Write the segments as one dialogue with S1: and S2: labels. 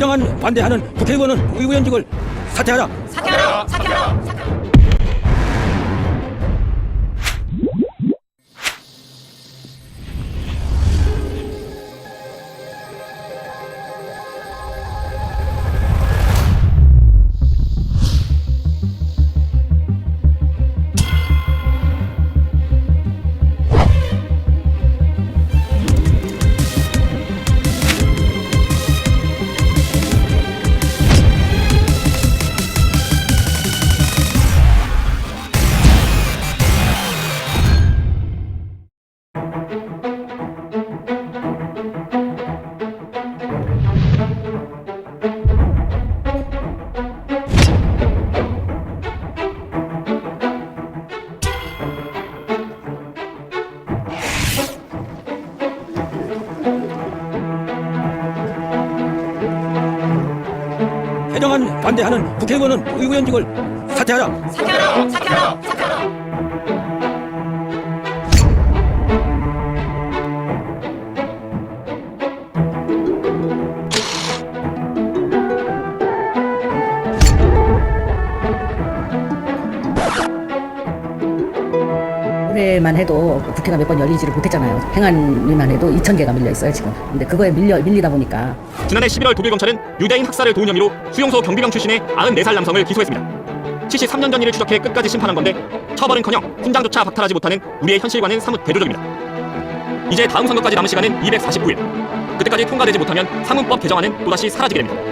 S1: 개정안 반대하는 국회의원은 의원직을 사퇴하라.
S2: 사퇴하라! 사퇴하라! 사퇴하라!
S1: 개정안 반대하는 국회의원은 의원직을 사퇴하라.
S2: 사퇴하라! 사퇴하라! 사퇴하라!
S3: 올해만 해도 국회가 몇 번 열리지를 못했잖아요. 행안위만 해도 2,000개가 밀려 있어요 지금. 근데 그거에 밀리다 보니까
S4: 지난해 11월 독일 검찰은 유대인 학살을 도운 혐의로 수용소 경비병 출신의 94살 남성을 기소했습니다. 73년 전 일을 추적해 끝까지 심판한 건데 처벌은커녕 훈장조차 박탈하지 못하는 우리의 현실과는 사뭇 대조적입니다. 이제 다음 선거까지 남은 시간은 249일. 그때까지 통과되지 못하면 상문법 개정안은 또다시 사라지게 됩니다.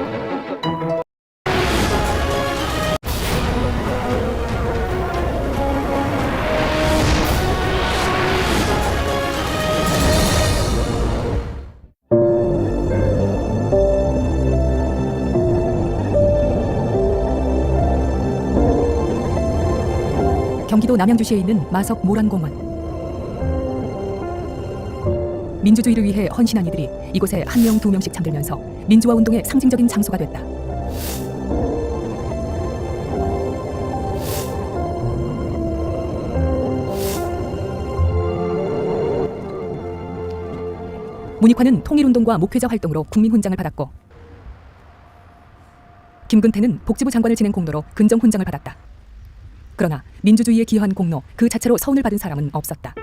S5: 경기도 남양주시에 있는 마석 모란공원. 민주주의를 위해 헌신한 이들이 이곳에 한 명, 두 명씩 잠들면서 민주화 운동의 상징적인 장소가 됐다. 문익환은 통일운동과 목회자 활동으로 국민훈장을 받았고, 김근태는 복지부 장관을 지낸 공로로 근정훈장을 받았다. 그러나 민주주의에 기여한 공로 그 자체로 서운을 받은 사람은 없었다.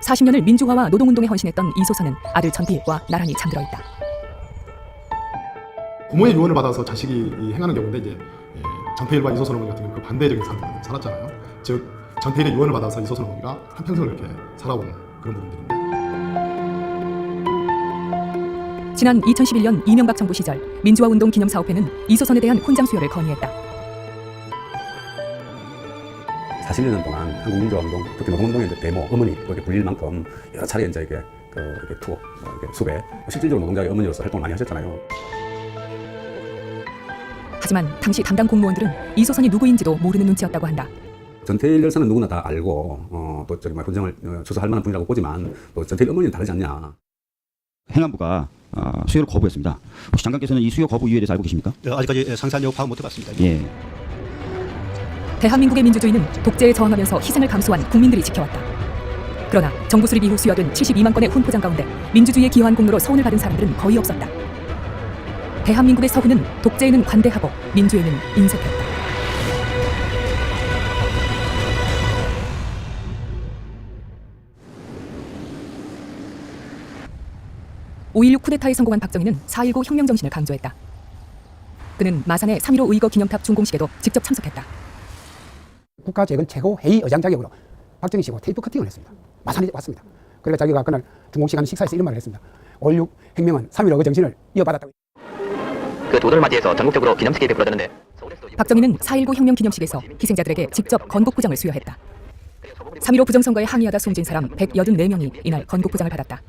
S5: 40년을 민주화와 노동운동에 헌신했던 이소선은 아들 전필과 나란히 잠들어 있다.
S6: 부모의 유언을 받아서 자식이 행하는 경우인데 이제 전태일과 이소선 어머니 같은 경우는 그 반대적인 삶을 살았잖아요. 즉 전태일의 유언을 받아서 이소선 어머니가 한평생을 이렇게 살아온 그런 부분들인데,
S5: 지난 2011년 이명박 정부 시절 민주화운동 기념사업회는 이소선에 대한 훈장 수여를 건의했다.
S7: 41년 동안 한국 민주화운동, 특히 노동운동의 데모, 어머니 이렇게 불릴 만큼 여러 차례 이제 이렇게 투어, 이렇게 수배, 실질적으로 노동자의 어머니로서 활동을 많이 하셨잖아요.
S5: 하지만 당시 담당 공무원들은 이소선이 누구인지도 모르는 눈치였다고 한다.
S7: 전태일 열사는 누구나 다 알고 또 저기 훈장을 추수할 만한 분이라고 보지만 또 전태일 어머니는 다르지 않냐.
S8: 행안부가 수여를 거부했습니다. 혹시 장관께서는 이 수여 거부 이유에 대해서 알고 계십니까?
S9: 아직까지 상세하려고 파악 못 해봤습니다.
S8: 예.
S5: 대한민국의 민주주의는 독재에 저항하면서 희생을 감수한 국민들이 지켜왔다. 그러나 정부 수립 이후 수여된 72만 건의 훈포장 가운데 민주주의에 기여한 공로로 서운을 받은 사람들은 거의 없었다. 대한민국의 서훈은 독재에는 관대하고 민주에는 인색했다. (5.16) 쿠데타에 성공한 박정희는 (4.19) 혁명 정신을 강조했다. 그는 마산의 3.15 의거 기념탑 준공식에도 직접 참석했다.
S10: 국가재건 최고회의 의장 자격으로 박정희 씨하고 테이프 커팅을 했습니다. 마산에 왔습니다. 그러니까 자기가 그날 중공식 하는 식사에서 이런 말을 했습니다. 5.16 혁명은 3.15 그 정신을 이어받았다고.
S4: 그 도도를 맞이해서 전국적으로 기념식이 베풀어졌는데,
S5: 박정희는 4.19 혁명 기념식에서 희생자들에게 직접 건국부장을 수여했다. 3.15 부정선거에 항의하다 숨진 사람 184명이 이날 건국부장을 받았다.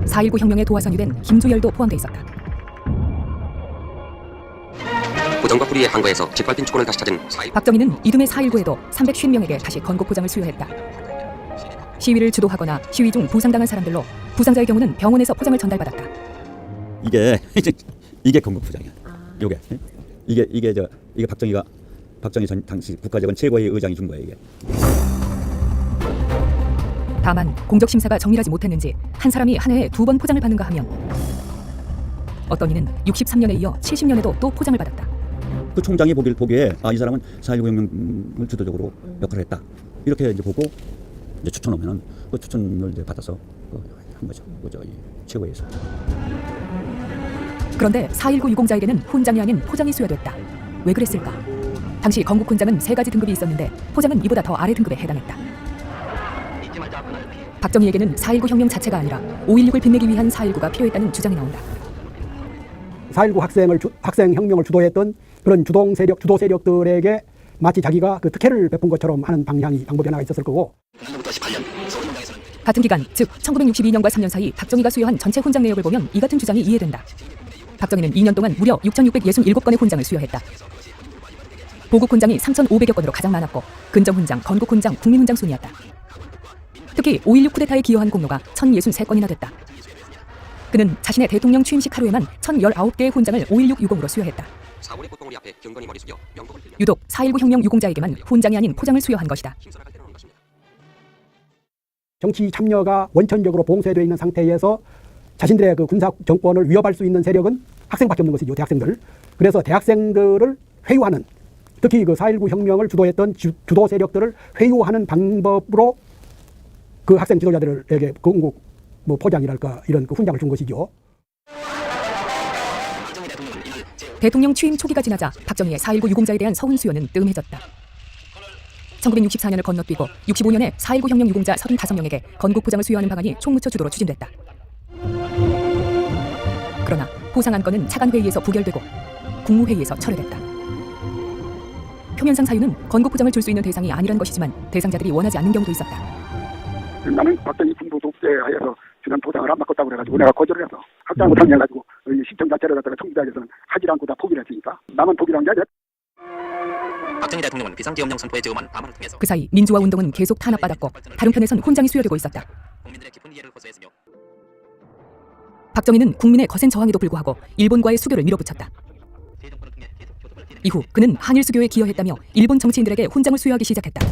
S5: 4.19 혁명에 도화선이 된 김주열도 포함돼 있었다.
S4: 부정과 불의의 항거에서 짓밟힌 주권을 다시 찾은
S5: 박정희는 이듬해 4.19에도 350명에게 다시 건국부장을 수여했다. 시위를 주도하거나 시위 중 부상당한 사람들로 부상자의 경우는 병원에서 포장을 전달받았다.
S8: 이게 건국부장이야. 이게 박정희 전 당시 국가재건 최고의 의장이 준 거예요. 이게.
S5: 다만 공적 심사가 정밀하지 못했는지 한 사람이 한 해에 2번 포장을 받는가 하면 어떤 이는 63년에 이어 70년에도 또 포장을 받았다.
S8: 그 총장이 보기에 이 사람은 4.19 혁명을 주도적으로 역할을 했다. 이렇게 이제 보고 이제 추천하면은 그 추천을 이제 받아서 한 거죠. 그저 이 최고에서.
S5: 그런데 4.19 유공자에게는 훈장이 아닌 포장이 수여됐다. 왜 그랬을까? 당시 건국 훈장은 3가지 등급이 있었는데 포장은 이보다 더 아래 등급에 해당했다. 박정희에게는 4.19 혁명 자체가 아니라 5.16을 빛내기 위한 4.19가 필요했다는 주장이 나온다.
S10: 4.19 학생혁명을 주도했던 그런 주도 세력들에게 마치 자기가 그 특혜를 베푼 것처럼 하는 방법이 하나 있었을 거고.
S5: 같은 기간, 즉 1962년과 3년 사이 박정희가 수여한 전체 훈장 내역을 보면 이 같은 주장이 이해된다. 박정희는 2년 동안 무려 6,667건의 훈장을 수여했다. 보국 훈장이 3,500여 건으로 가장 많았고 근정 훈장, 건국 훈장, 국민 훈장 순이었다. 특히 5.16 쿠데타에 기여한 공로가 1,063건이나 됐다. 그는 자신의 대통령 취임식 하루에만 1,019개의 훈장을 5.16 유공으로 수여했다. 유독 4.19 혁명 유공자에게만 훈장이 아닌 포장을 수여한 것이다.
S10: 정치 참여가 원천적으로 봉쇄되어 있는 상태에서 자신들의 그 군사 정권을 위협할 수 있는 세력은 학생밖에 없는 것이죠. 대학생들. 그래서 대학생들을 회유하는, 특히 그 4.19 혁명을 주도했던 주도 세력들을 회유하는 방법으로 그 학생 지도자들에게 건국 포장이랄까 이런 그 훈장을 준 것이죠.
S5: 대통령 취임 초기가 지나자 박정희의 4.19 유공자에 대한 서훈 수요는 뜸해졌다. 1964년을 건너뛰고 65년에 4.19 혁명 유공자 35명에게 건국 포장을 수여하는 방안이 총무처 주도로 추진됐다. 그러나 포상 안건은 차관회의에서 부결되고 국무회의에서 철회됐다. 표면상 사유는 건국 포장을 줄 수 있는 대상이 아니란 것이지만 대상자들이 원하지 않는 경우도 있었다.
S11: 나는 박정희 군부 독재하에서 주는 포장을 안 바꿨다고 그래가지고 내가 거절을 해서 학장을 당해가지고 신청 자체를 갖다가 청구자에서는 하지 않고 다 포기를 했으니까 나만 포기를 한 게 아니라.
S4: 박정희 대통령은 비상계엄령 선포에 제엄한 담화를 통해서
S5: 그 사이 민주화 운동은 계속 탄압받았고 다른 편에선 훈장이 수여되고 있었다.
S4: 국민들의 깊은 이해를 호소했으며
S5: 박정희는 국민의 거센 저항에도 불구하고 일본과의 수교를 밀어붙였다. 이후 그는 한일 수교에 기여했다며 일본 정치인들에게 훈장을 수여하기 시작했다.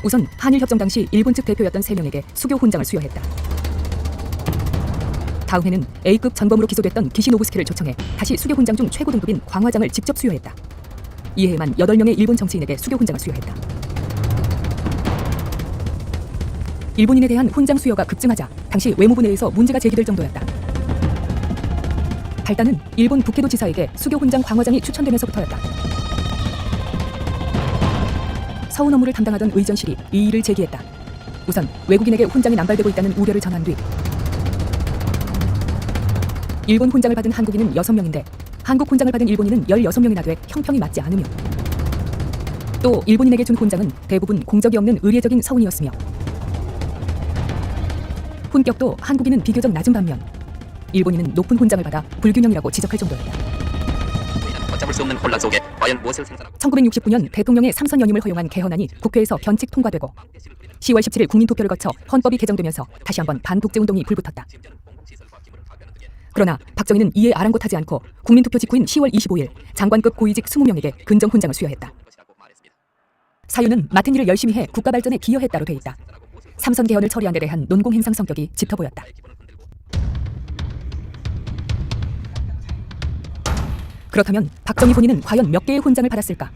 S5: 우선 한일 협정 당시 일본 측 대표였던 3명에게 수교 훈장을 수여했다. 다음 해는 A급 전범으로 기소됐던 기시노부스키를 초청해 다시 수교 훈장 중 최고 등급인 광화장을 직접 수여했다. 이해에만 8명의 일본 정치인에게 수교 훈장을 수여했다. 일본인에 대한 훈장 수여가 급증하자 당시 외무부 내에서 문제가 제기될 정도였다. 발단은 일본 북해도 지사에게 수교 훈장 광화장이 추천되면서부터였다. 서운 업무를 담당하던 의전실이 이의를 제기했다. 우선 외국인에게 훈장이 남발되고 있다는 우려를 전한 뒤 일본 훈장을 받은 한국인은 6명인데 한국 훈장을 받은 일본인은 16명이나 돼 형평이 맞지 않으며 또 일본인에게 준 훈장은 대부분 공적이 없는 의례적인 서훈이었으며 훈격도 한국인은 비교적 낮은 반면 일본인은 높은 훈장을 받아 불균형이라고 지적할 정도였다.
S4: 걷잡을 수 없는 혼란 속에 과연 무엇을 생산하고
S5: 1969년 대통령의 3선 연임을 허용한 개헌안이 국회에서 변칙 통과되고 10월 17일 국민투표를 거쳐 헌법이 개정되면서 다시 한번 반독재운동이 불붙었다. 그러나 박정희는 이에 아랑곳하지 않고 국민투표 직후인 10월 25일 장관급 고위직 20명에게 근정훈장을 수여했다. 사유는 맡은 일을 열심히 해 국가 발전에 기여했다로 돼 있다. 3선 개헌을 처리한 데 대한 논공행상 성격이 짙어 보였다. 그렇다면 박정희 본인은 과연 몇 개의 훈장을 받았을까?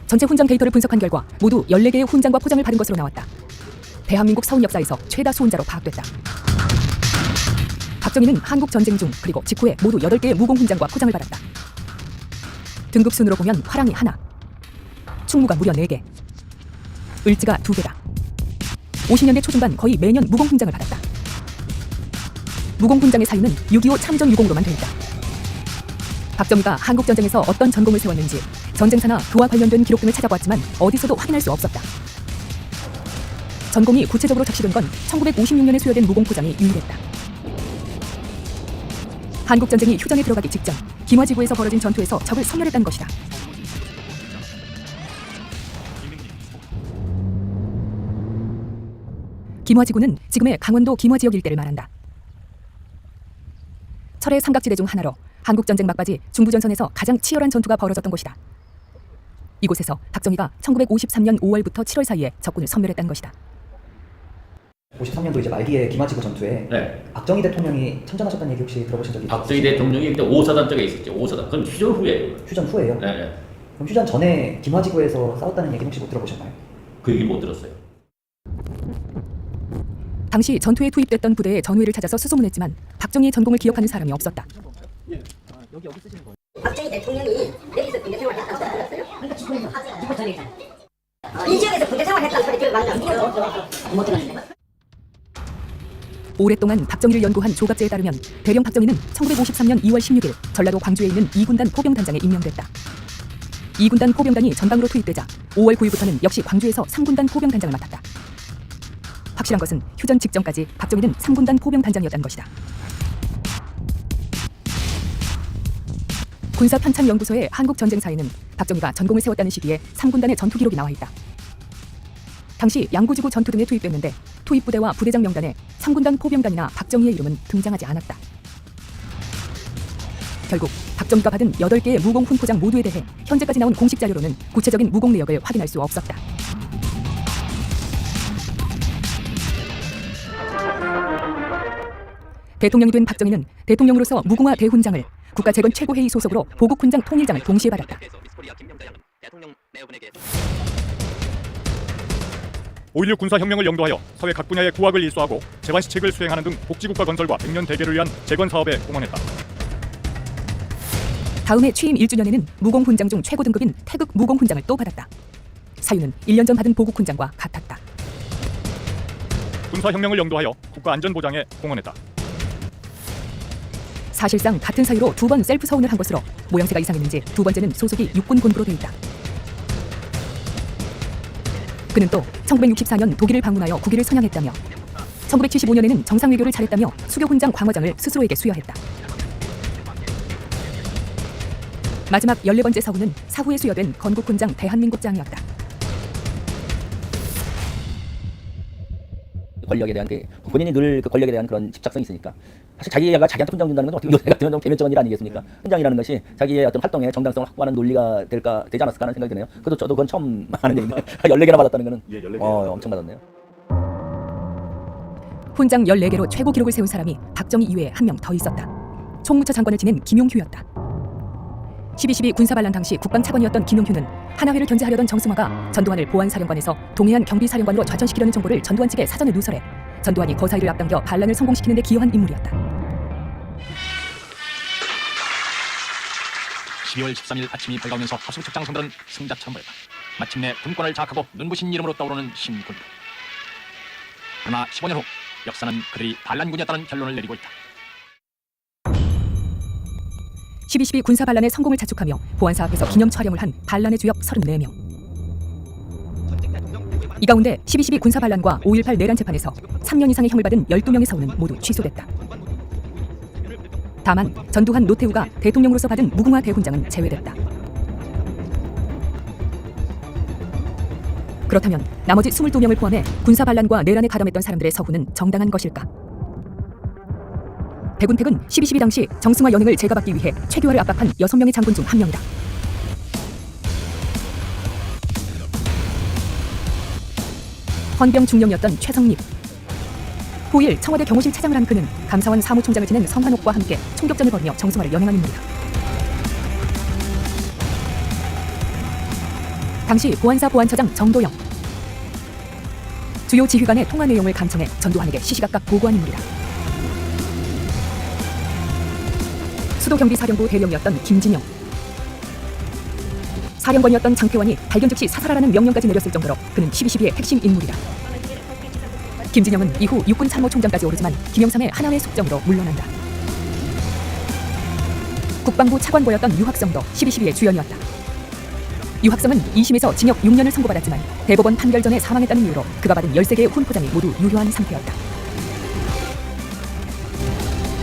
S5: 전체 훈장 데이터를 분석한 결과 모두 14개의 훈장과 포장을 받은 것으로 나왔다. 대한민국 서훈 역사에서 최다수 훈자로 파악됐다. 박정희는 한국 전쟁 중 그리고 직후에 모두 8개의 무공 훈장과 포장을 받았다. 등급 순으로 보면 화랑이 하나, 충무가 무려 4개, 을지가 2개다. 50년대 초중반 거의 매년 무공 훈장을 받았다. 무공 훈장의 사유는 6.25 참전 유공으로만 돼 있다. 박정희가 한국 전쟁에서 어떤 전공을 세웠는지 전쟁사나 그와 관련된 기록 등을 찾아보았지만 어디서도 확인할 수 없었다. 전공이 구체적으로 적시된 건 1956년에 수여된 무공 포장이 유일했다. 한국 전쟁이 휴전에 들어가기 직전 김화지구에서 벌어진 전투에서 적을 섬멸했다는 것이다. 김화지구는 지금의 강원도 김화 지역 일대를 말한다. 철의 삼각지대 중 하나로 한국전쟁 막바지 중부전선에서 가장 치열한 전투가 벌어졌던 곳이다. 이곳에서 박정희가 1953년 5월부터 7월 사이에 적군을 섬멸했다는 것이다.
S12: 53년도 이제 말기에 김하지구 전투에 박정희 대통령이 참전하셨다는 얘기 혹시 들어보신 적이 있으세요?
S13: 박정희 대통령이 그때 5사단 쪽에 있었죠. 5사단. 그건 휴전 후에요.
S12: 휴전 후에요?
S13: 네.
S12: 그럼 휴전 전에 김하지구에서 싸웠다는 얘기 혹시 못 들어보셨나요?
S13: 그 얘기 못 들었어요.
S5: 당시 전투에 투입됐던 부대의 전우회를 찾아서 수소문했지만 박정희의 전공을 기억하는 사람이 없었다.
S12: 여기 쓰시는 거예요?
S2: 박정희 대통령이 여기서 군대 생활했다고 들었어요? 그러니까 죽고 전이잖아요. 이 지역에서 군대 생활했다는 소리 들어봤나? 못 들었는데.
S5: 오랫동안 박정희를 연구한 조갑제에 따르면 대령 박정희는 1953년 2월 16일 전라도 광주에 있는 2군단 포병단장에 임명됐다. 2군단 포병단이 전방으로 투입되자 5월 9일부터는 역시 광주에서 3군단 포병단장을 맡았다. 확실한 것은 휴전 직전까지 박정희는 3군단 포병단장이었다는 것이다. 군사편찬연구소의 한국전쟁사에는 박정희가 전공을 세웠다는 시기에 3군단의 전투 기록이 나와 있다. 당시 양구지구 전투 등에 투입됐는데 투입부대와 부대장 명단에 3군단 포병단이나 박정희의 이름은 등장하지 않았다. 결국 박정희가 받은 8개의 무공 훈포장 모두에 대해 현재까지 나온 공식 자료로는 구체적인 무공 내역을 확인할 수 없었다. 대통령이 된 박정희는 대통령으로서 무궁화 대훈장을, 국가재건 최고회의 소속으로 보국훈장 통일장을 동시에 받았다.
S4: 5.16 군사혁명을 영도하여 사회 각 분야의 구학을 일소하고 재관시책을 수행하는 등 복지국가 건설과 백년 대계를 위한 재건 사업에 공헌했다.
S5: 다음해 취임 1주년에는 무공훈장 중 최고 등급인 태극 무공훈장을 또 받았다. 사유는 1년 전 받은 보국훈장과 같았다.
S4: 군사혁명을 영도하여 국가안전보장에 공헌했다.
S5: 사실상 같은 사유로 2번 셀프 서운을 한 것으로 모양새가 이상했는지 2번째는 소속이 육군본부로 돼 있다. 그는 또 1964년 독일을 방문하여 국위를 선양했다며 1975년에는 정상외교를 잘했다며 수교훈장 광화장을 스스로에게 수여했다. 마지막 14번째 서훈은 사후에 수여된 건국훈장 대한민국장이었다.
S8: 권력에 대한 본인이 늘 그 권력에 대한 그런 집착성이 있으니까 사실 자기가 자기한테 훈장 준다는 건 어떻게 보면 내가 좀 개면적인 일 아니겠습니까? 훈장이라는 것이 자기의 어떤 활동의 정당성을 확보하는 논리가 되지 않았을까 하는 생각이 드네요. 저도 그건 처음 하는 얘기인데 14개나 받았다는 거는 엄청 받았네요.
S5: 훈장 14개로 최고 기록을 세운 사람이 박정희 이외에 한 명 더 있었다. 총무처 장관을 지낸 김용휴였다. 12.12 군사반란 당시 국방차관이었던 김용휴는 하나회를 견제하려던 정승화가 전두환을 보안사령관에서 동해안 경비사령관으로 좌천시키려는 정보를 전두환 측에 사전에 누설해 전두환이 거사일을 앞당겨 반란을 성공시키는 데 기여한 인물이었다.
S14: 12월 13일 아침이 밝아오면서 하수부 장성들은 승자처럼 보였다. 마침내 군권을 장악하고 눈부신 이름으로 떠오르는 신군부. 그러나 15년 후 역사는 그들이 반란군이었다는 결론을 내리고 있다.
S5: 12.12 군사반란의 성공을 자축하며 보안사 앞에서 기념 촬영을 한 반란의 주역 34명. 이 가운데 12.12 군사반란과 5.18 내란 재판에서 3년 이상의 형을 받은 12명의 서훈은 모두 취소됐다. 다만 전두환, 노태우가 대통령으로서 받은 무궁화 대훈장은 제외됐다. 그렇다면 나머지 22명을 포함해 군사반란과 내란에 가담했던 사람들의 서훈은 정당한 것일까? 백운택은 12.12 당시 정승화 연행을 제거받기 위해 최규하를 압박한 6명의 장군 중 한 명이다. 헌병 중령이었던 최성립. 후일 청와대 경호실 차장을 한 그는 감사원 사무총장을 지낸 성한옥과 함께 총격전을 벌이며 정승화를 연행한 인물이다. 당시 보안사 보안처장 정도영. 주요 지휘관의 통화 내용을 감청해 전두환에게 시시각각 보고한 인물이다. 수도경비사령부 대령이었던 김진영. 사령관이었던 장태환이 발견 즉시 사살하라는 명령까지 내렸을 정도로 그는 12.12의 핵심 인물이다. 김진영은 이후 육군 참모총장까지 오르지만 김영삼의 하나회 숙정으로 물러난다. 국방부 차관보였던 유학성도 12.12의 주연이었다. 유학성은 2심에서 징역 6년을 선고받았지만 대법원 판결 전에 사망했다는 이유로 그가 받은 13개의 훈포장이 모두 유효한 상태였다.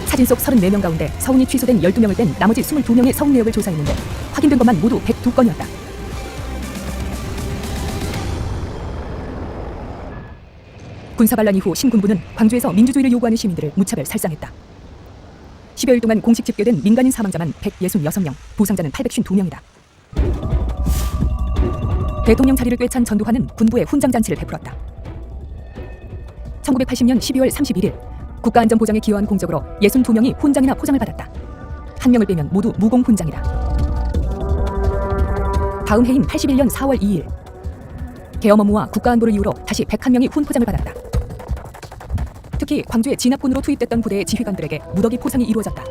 S5: 사진 속 34명 가운데 서훈이 취소된 12명을 뺀 나머지 22명의 서훈 내역을 조사했는데 확인된 것만 모두 102건이었다. 군사반란 이후 신군부는 광주에서 민주주의를 요구하는 시민들을 무차별 살상했다. 10여일 동안 공식 집계된 민간인 사망자만 166명, 부상자는 852명이다. 대통령 자리를 꿰찬 전두환은 군부에 훈장잔치를 베풀었다. 1980년 12월 31일 국가안전보장에 기여한 공적으로 62명이 훈장이나 포장을 받았다. 한 명을 빼면 모두 무공 훈장이다. 다음 해인 81년 4월 2일 계엄 업무와 국가안보를 이유로 다시 101명이 훈포장을 받았다. 특히 광주에 진압군으로 투입됐던 부대의 지휘관들에게 무더기 포상이 이루어졌다.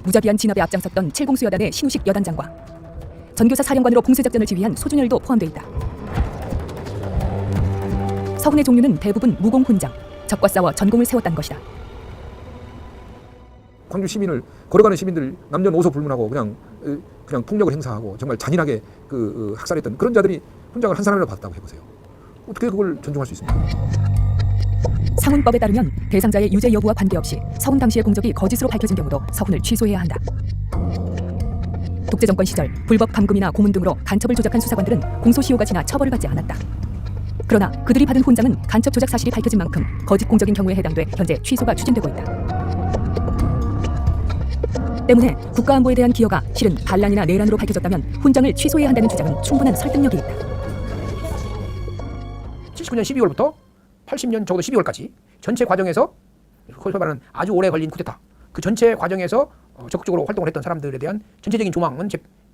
S5: 무자비한 진압에 앞장섰던 7공수여단의 신우식 여단장과 전교사 사령관으로 봉쇄작전을 지휘한 소준열도 포함되어 있다. 서훈의 종류는 대부분 무공 훈장, 적과 싸워 전공을 세웠다는 것이다.
S15: 광주 시민을 걸어가는 시민들 남녀노소 불문하고 그냥 폭력을 행사하고 정말 잔인하게 학살했던 그런 자들이 훈장을 한 사람이라도 받았다고 해보세요. 어떻게 그걸 존중할 수 있습니까?
S5: 상훈법에 따르면 대상자의 유죄 여부와 관계없이 서훈 당시의 공적이 거짓으로 밝혀진 경우도 서훈을 취소해야 한다. 독재 정권 시절 불법 감금이나 고문 등으로 간첩을 조작한 수사관들은 공소시효가 지나 처벌을 받지 않았다. 그러나 그들이 받은 훈장은 간첩 조작 사실이 밝혀진 만큼 거짓 공적인 경우에 해당돼 현재 취소가 추진되고 있다. 때문에 국가안보에 대한 기여가 실은 반란이나 내란으로 밝혀졌다면 훈장을 취소해야 한다는 주장은 충분한 설득력이 있다.
S16: 79년 12월부터 80년 적어도 12월까지 전체 과정에서 거기서 말하는 아주 오래 걸린 쿠데타 그 전체 과정에서 적극적으로 활동을 했던 사람들에 대한 전체적인 조망은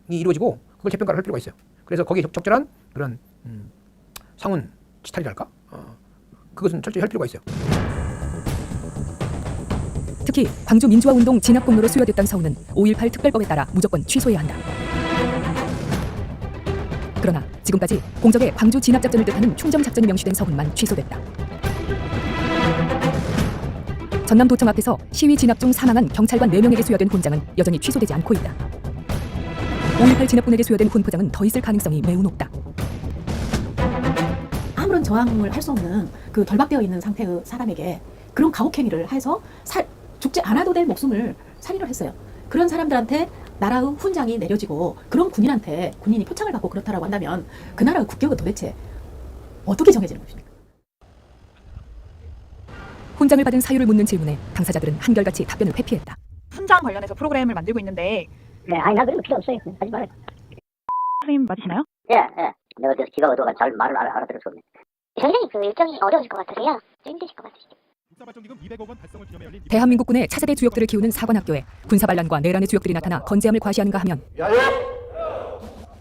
S16: 이루어지고 그걸 재평가를 할 필요가 있어요. 그래서 거기에 적절한 그런 상훈 치탈이랄까 그것은 철저히 할 필요가 있어요.
S5: 특히 광주 민주화운동 진압공로로 수여됐던 서훈은 5.18 특별법에 따라 무조건 취소해야 한다. 그러나 지금까지 공적의 광주 진압작전을 뜻하는 충정작전이 명시된 서훈만 취소됐다. 전남도청 앞에서 시위 진압 중 사망한 경찰관 4명에게 수여된 훈장은 여전히 취소되지 않고 있다. 5.18 진압군에게 수여된 훈포장은 더 있을 가능성이 매우 높다.
S17: 아무런 저항을 할 수 없는 그 결박되어 있는 상태의 사람에게 그런 가혹행위를 해서 죽지 않아도 될 목숨을 살인을 했어요. 그런 사람들한테 나라의 훈장이 내려지고 그런 군인한테 군인이 표창을 받고 그렇다라고 한다면 그 나라의 국격은 도대체 어떻게 정해지는 것입니까?
S5: 훈장을 받은 사유를 묻는 질문에 당사자들은 한결같이 답변을 회피했다.
S18: 훈장 관련해서 프로그램을 만들고 있는데
S2: 네, 아니 나 그런 거 필요 없어요. 하지 말아요.
S18: 선생님 맞으시나요?
S2: 예. 내가 그래서 기가 어두가 잘 말을 알아들을 수 없네. 굉장히 그 일정이 어려워질 것 같으세요? 힘드실 것 같으시죠?
S5: 대한민국군의 차세대 주역들을 키우는 사관학교에 군사반란과 내란의 주역들이 나타나 건재함을 과시하는가 하면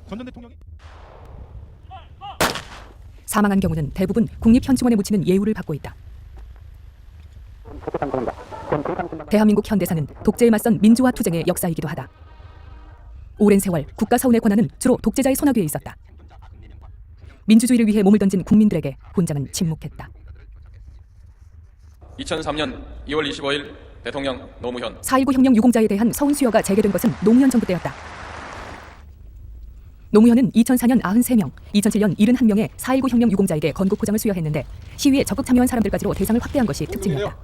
S6: 전 대통령이
S5: 사망한 경우는 대부분 국립현충원에 묻히는 예우를 받고 있다. 대한민국 현대사는 독재에 맞선 민주화 투쟁의 역사이기도 하다. 오랜 세월 국가 사원의 권한은 주로 독재자의 손아귀에 있었다. 민주주의를 위해 몸을 던진 국민들에게 훈장은 침묵했다.
S19: 2003년 2월 25일 대통령 노무현
S5: 4.19 혁명 유공자에 대한 서훈 수여가 재개된 것은 노무현 정부 때였다. 노무현은 2004년 93명, 2007년 71명의 4.19 혁명 유공자에게 건국포장을 수여했는데 시위에 적극 참여한 사람들까지로 대상을 확대한 것이 특징이었다.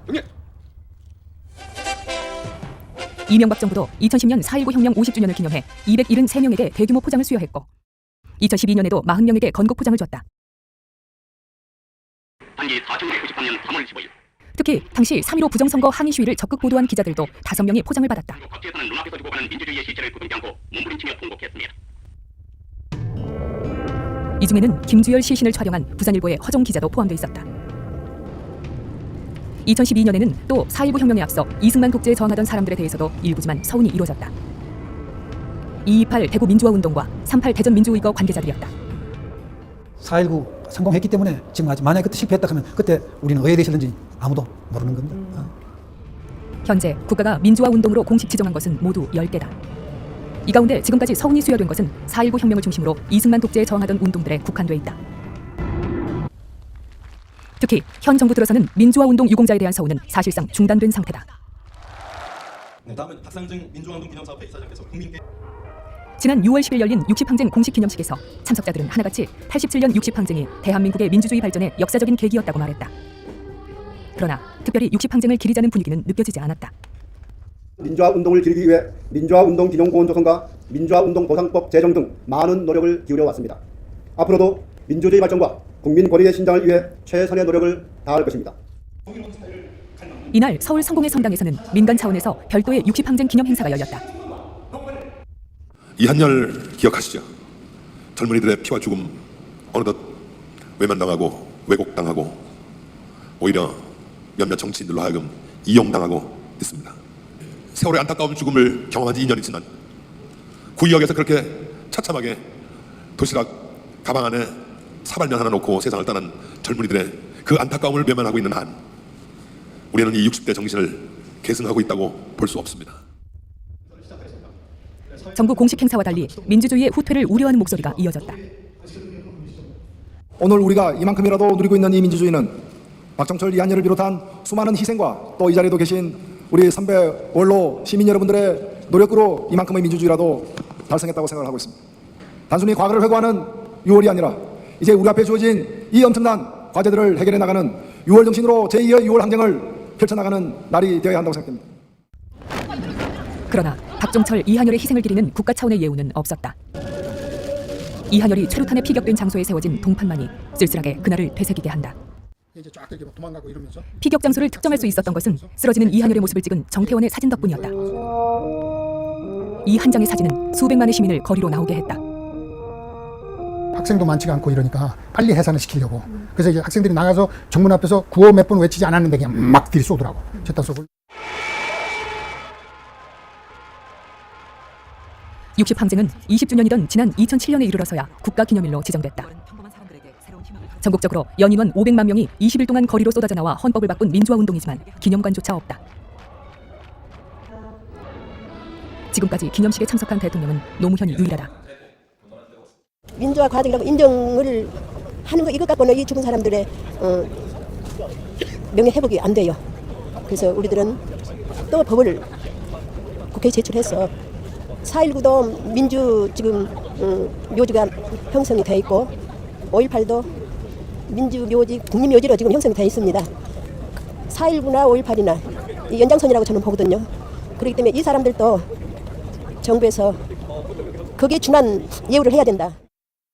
S5: 이명박 정부도 2010년 4.19 혁명 50주년을 기념해 273명에게 대규모 포장을 수여했고 2012년에도 40명에게 건국포장을 줬다.
S19: 단기 4,993년 3월 15일
S5: 특히 당시 3.15 부정선거 항의 시위를 적극 보도한 기자들도 5명이 포장을 받았다.
S19: 각지에서는 눈앞에서 죽어가는 민주주의의 실체를 부인지 않고 몸부림치며 통곡했습니다.
S5: 이 중에는 김주열 시신을 촬영한 부산일보의 허종 기자도 포함돼 있었다. 2012년에는 또 4.19 혁명에 앞서 이승만 독재에 저항하던 사람들에 대해서도 일부지만 서훈이 이루어졌다. 2.28 대구 민주화운동과 3.8 대전 민주의거 관계자들이었다.
S10: 4.19 성공했기 때문에 지금 아직 만약에 그때 실패했다 하면 그때 우리는 어디에 계실는지 아무도 모르는 겁니다.
S5: 현재 국가가 민주화운동으로 공식 지정한 것은 모두 10개다. 이 가운데 지금까지 서훈이 수여된 것은 4.19 혁명을 중심으로 이승만 독재에 저항하던 운동들에 국한돼 있다. 특히 현 정부 들어서는 민주화운동 유공자에 대한 서훈은 사실상 중단된 상태다.
S6: 네, 다음은 박상정 민주화운동 기념사업회 이사장께서 국민께
S5: 지난 6월 10일 열린 60항쟁 공식 기념식에서 참석자들은 하나같이 87년 60항쟁이 대한민국의 민주주의 발전의 역사적인 계기였다고 말했다. 그러나 특별히 60항쟁을 기리자는 분위기는 느껴지지 않았다.
S20: 민주화운동을 기리기 위해 민주화운동 기념공원 조성과 민주화운동 보상법 제정 등 많은 노력을 기울여 왔습니다. 앞으로도 민주주의 발전과 국민 권익의 신장을 위해 최선의 노력을 다할 것입니다.
S5: 이날 서울 성공회 성당에서는 민간 차원에서 별도의 60항쟁 기념 행사가 열렸다.
S21: 이한열 기억하시죠? 젊은이들의 피와 죽음 어느덧 외면당하고 왜곡당하고 오히려 몇몇 정치인들로 하여금 이용당하고 있습니다. 세월의 안타까운 죽음을 경험한 지 2년이 지난 구의역에서 그렇게 처참하게 도시락 가방 안에 사발면 하나 놓고 세상을 떠난 젊은이들의 그 안타까움을 외면하고 있는 한 우리는 이 60대 정신을 계승하고 있다고 볼 수 없습니다.
S5: 정부 공식 행사와 달리 민주주의의 후퇴를 우려하는 목소리가 이어졌다.
S15: 오늘 우리가 이만큼이라도 누리고 있는 이 민주주의는 박정철 이한열을 비롯한 수많은 희생과 또 이 자리에도 계신 우리 선배 원로 시민 여러분들의 노력으로 이만큼의 민주주의라도 달성했다고 생각을 하고 있습니다. 단순히 과거를 회고하는 6월이 아니라 이제 우리 앞에 주어진 이 엄청난 과제들을 해결해 나가는 6월 정신으로 제2의 6월 항쟁을 펼쳐나가는 날이 되어야 한다고 생각됩니다.
S5: 그러나 박정철, 이한열의 희생을 기리는 국가 차원의 예우는 없었다. 이한열이 최루탄에 피격된 장소에 세워진 동판만이 쓸쓸하게 그날을 되새기게 한다.
S6: 이제 쫙 이렇게 도망가고 이러면서
S5: 피격 장소를 특정할 수 있었던 것은 쓰러지는 이한열의 모습을 찍은 정태원의 사진 덕분이었다. 이 한 장의 사진은 수백만의 시민을 거리로 나오게 했다.
S6: 학생도 많지가 않고 이러니까 빨리 해산을 시키려고. 그래서 이제 학생들이 나가서 정문 앞에서 구호 몇 번 외치지 않았는데 그냥 막 들이 쏘더라고. 제타 쏘고.
S5: 60 항쟁은 20주년이던 지난 2007년에 이르러서야 국가기념일로 지정됐다. 전국적으로 연인원 500만 명이 20일 동안 거리로 쏟아져 나와 헌법을 바꾼 민주화 운동이지만 기념관조차 없다. 지금까지 기념식에 참석한 대통령은 노무현이 유일하다.
S2: 민주화 과정이라고 인정을 하는 거 이것 갖고는 이 죽은 사람들의 명예 회복이 안 돼요. 그래서 우리들은 또 법을 국회에 제출해서 4.19도 민주 지금 묘지가 형성이 돼 있고 5.18도 민주 묘지 국민 묘지로 지금 형성이 돼 있습니다. 4.19나 5.18이나 이 연장선이라고 저는 보거든요. 그렇기 때문에 이 사람들도 정부에서 거기에 준한 예우를 해야 된다.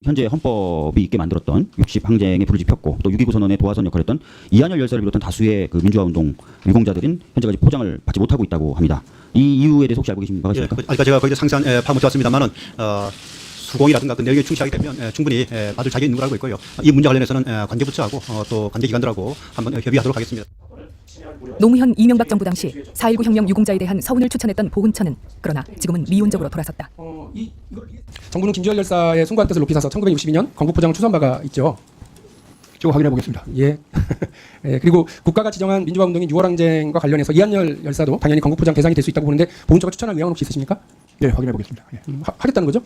S22: 현재 헌법이 있게 만들었던 60 항쟁에 불을 지폈고 또 6.29 선언의 도화선 역할을 했던 이한열 열사를 비롯한 다수의 그 민주화 운동 유공자들은 현재까지 포장을 받지 못하고 있다고 합니다. 이 이유에 대해서 혹시 알고 계신 바가 있습니까?
S9: 그러니까 제가 거기서 상세한 파묻혀 왔습니다만은 수공이라든가 그 내용에 충실하게 되면 충분히 받을 자격이 있는 걸 알고 있고요. 이 문제 관련해서는 관계부처하고 또 관계기관들하고 한번 협의하도록 하겠습니다.
S5: 노무현 이명박 정부 당시 4.19 혁명 유공자에 대한 서훈을 추천했던 보훈처는 그러나 지금은 미온적으로 돌아섰다.
S16: 정부는 김주열 열사의 숭고한 뜻을 높이 사서 1962년 건국포장을 추수한 바가 있죠. 저거 확인해 보겠습니다. 예. 예. 그리고 국가가 지정한 민주화 운동인 6월 항쟁과 관련해서 이한열 열사도 당연히 건국포장 대상이 될 수 있다고 보는데 보훈처가 추천할 의향은 혹시 있으십니까? 예, 확인해 보겠습니다. 예. 하겠다는 거죠?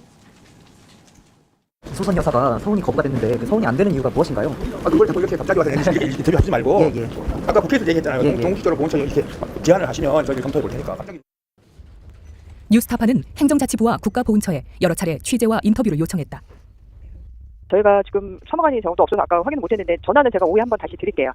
S12: 소선 여사가 서훈이 거부가 됐는데 그 서훈이 안 되는 이유가 무엇인가요?
S23: 그걸 자꾸 이렇게 갑자기 와서 이렇게 들이하지 말고 아까 국회에서 얘기했잖아요. 동식적으로 보훈처에 이렇게 제안을 하시면 저희가 검토해 볼 테니까.
S5: 뉴스타파는 행정자치부와 국가보훈처에 여러 차례 취재와 인터뷰를 요청했다.
S18: 저희가 지금 첨언관이 정도 없어서 아까 확인 못했는데 전화는 제가 오후에 한번 다시 드릴게요.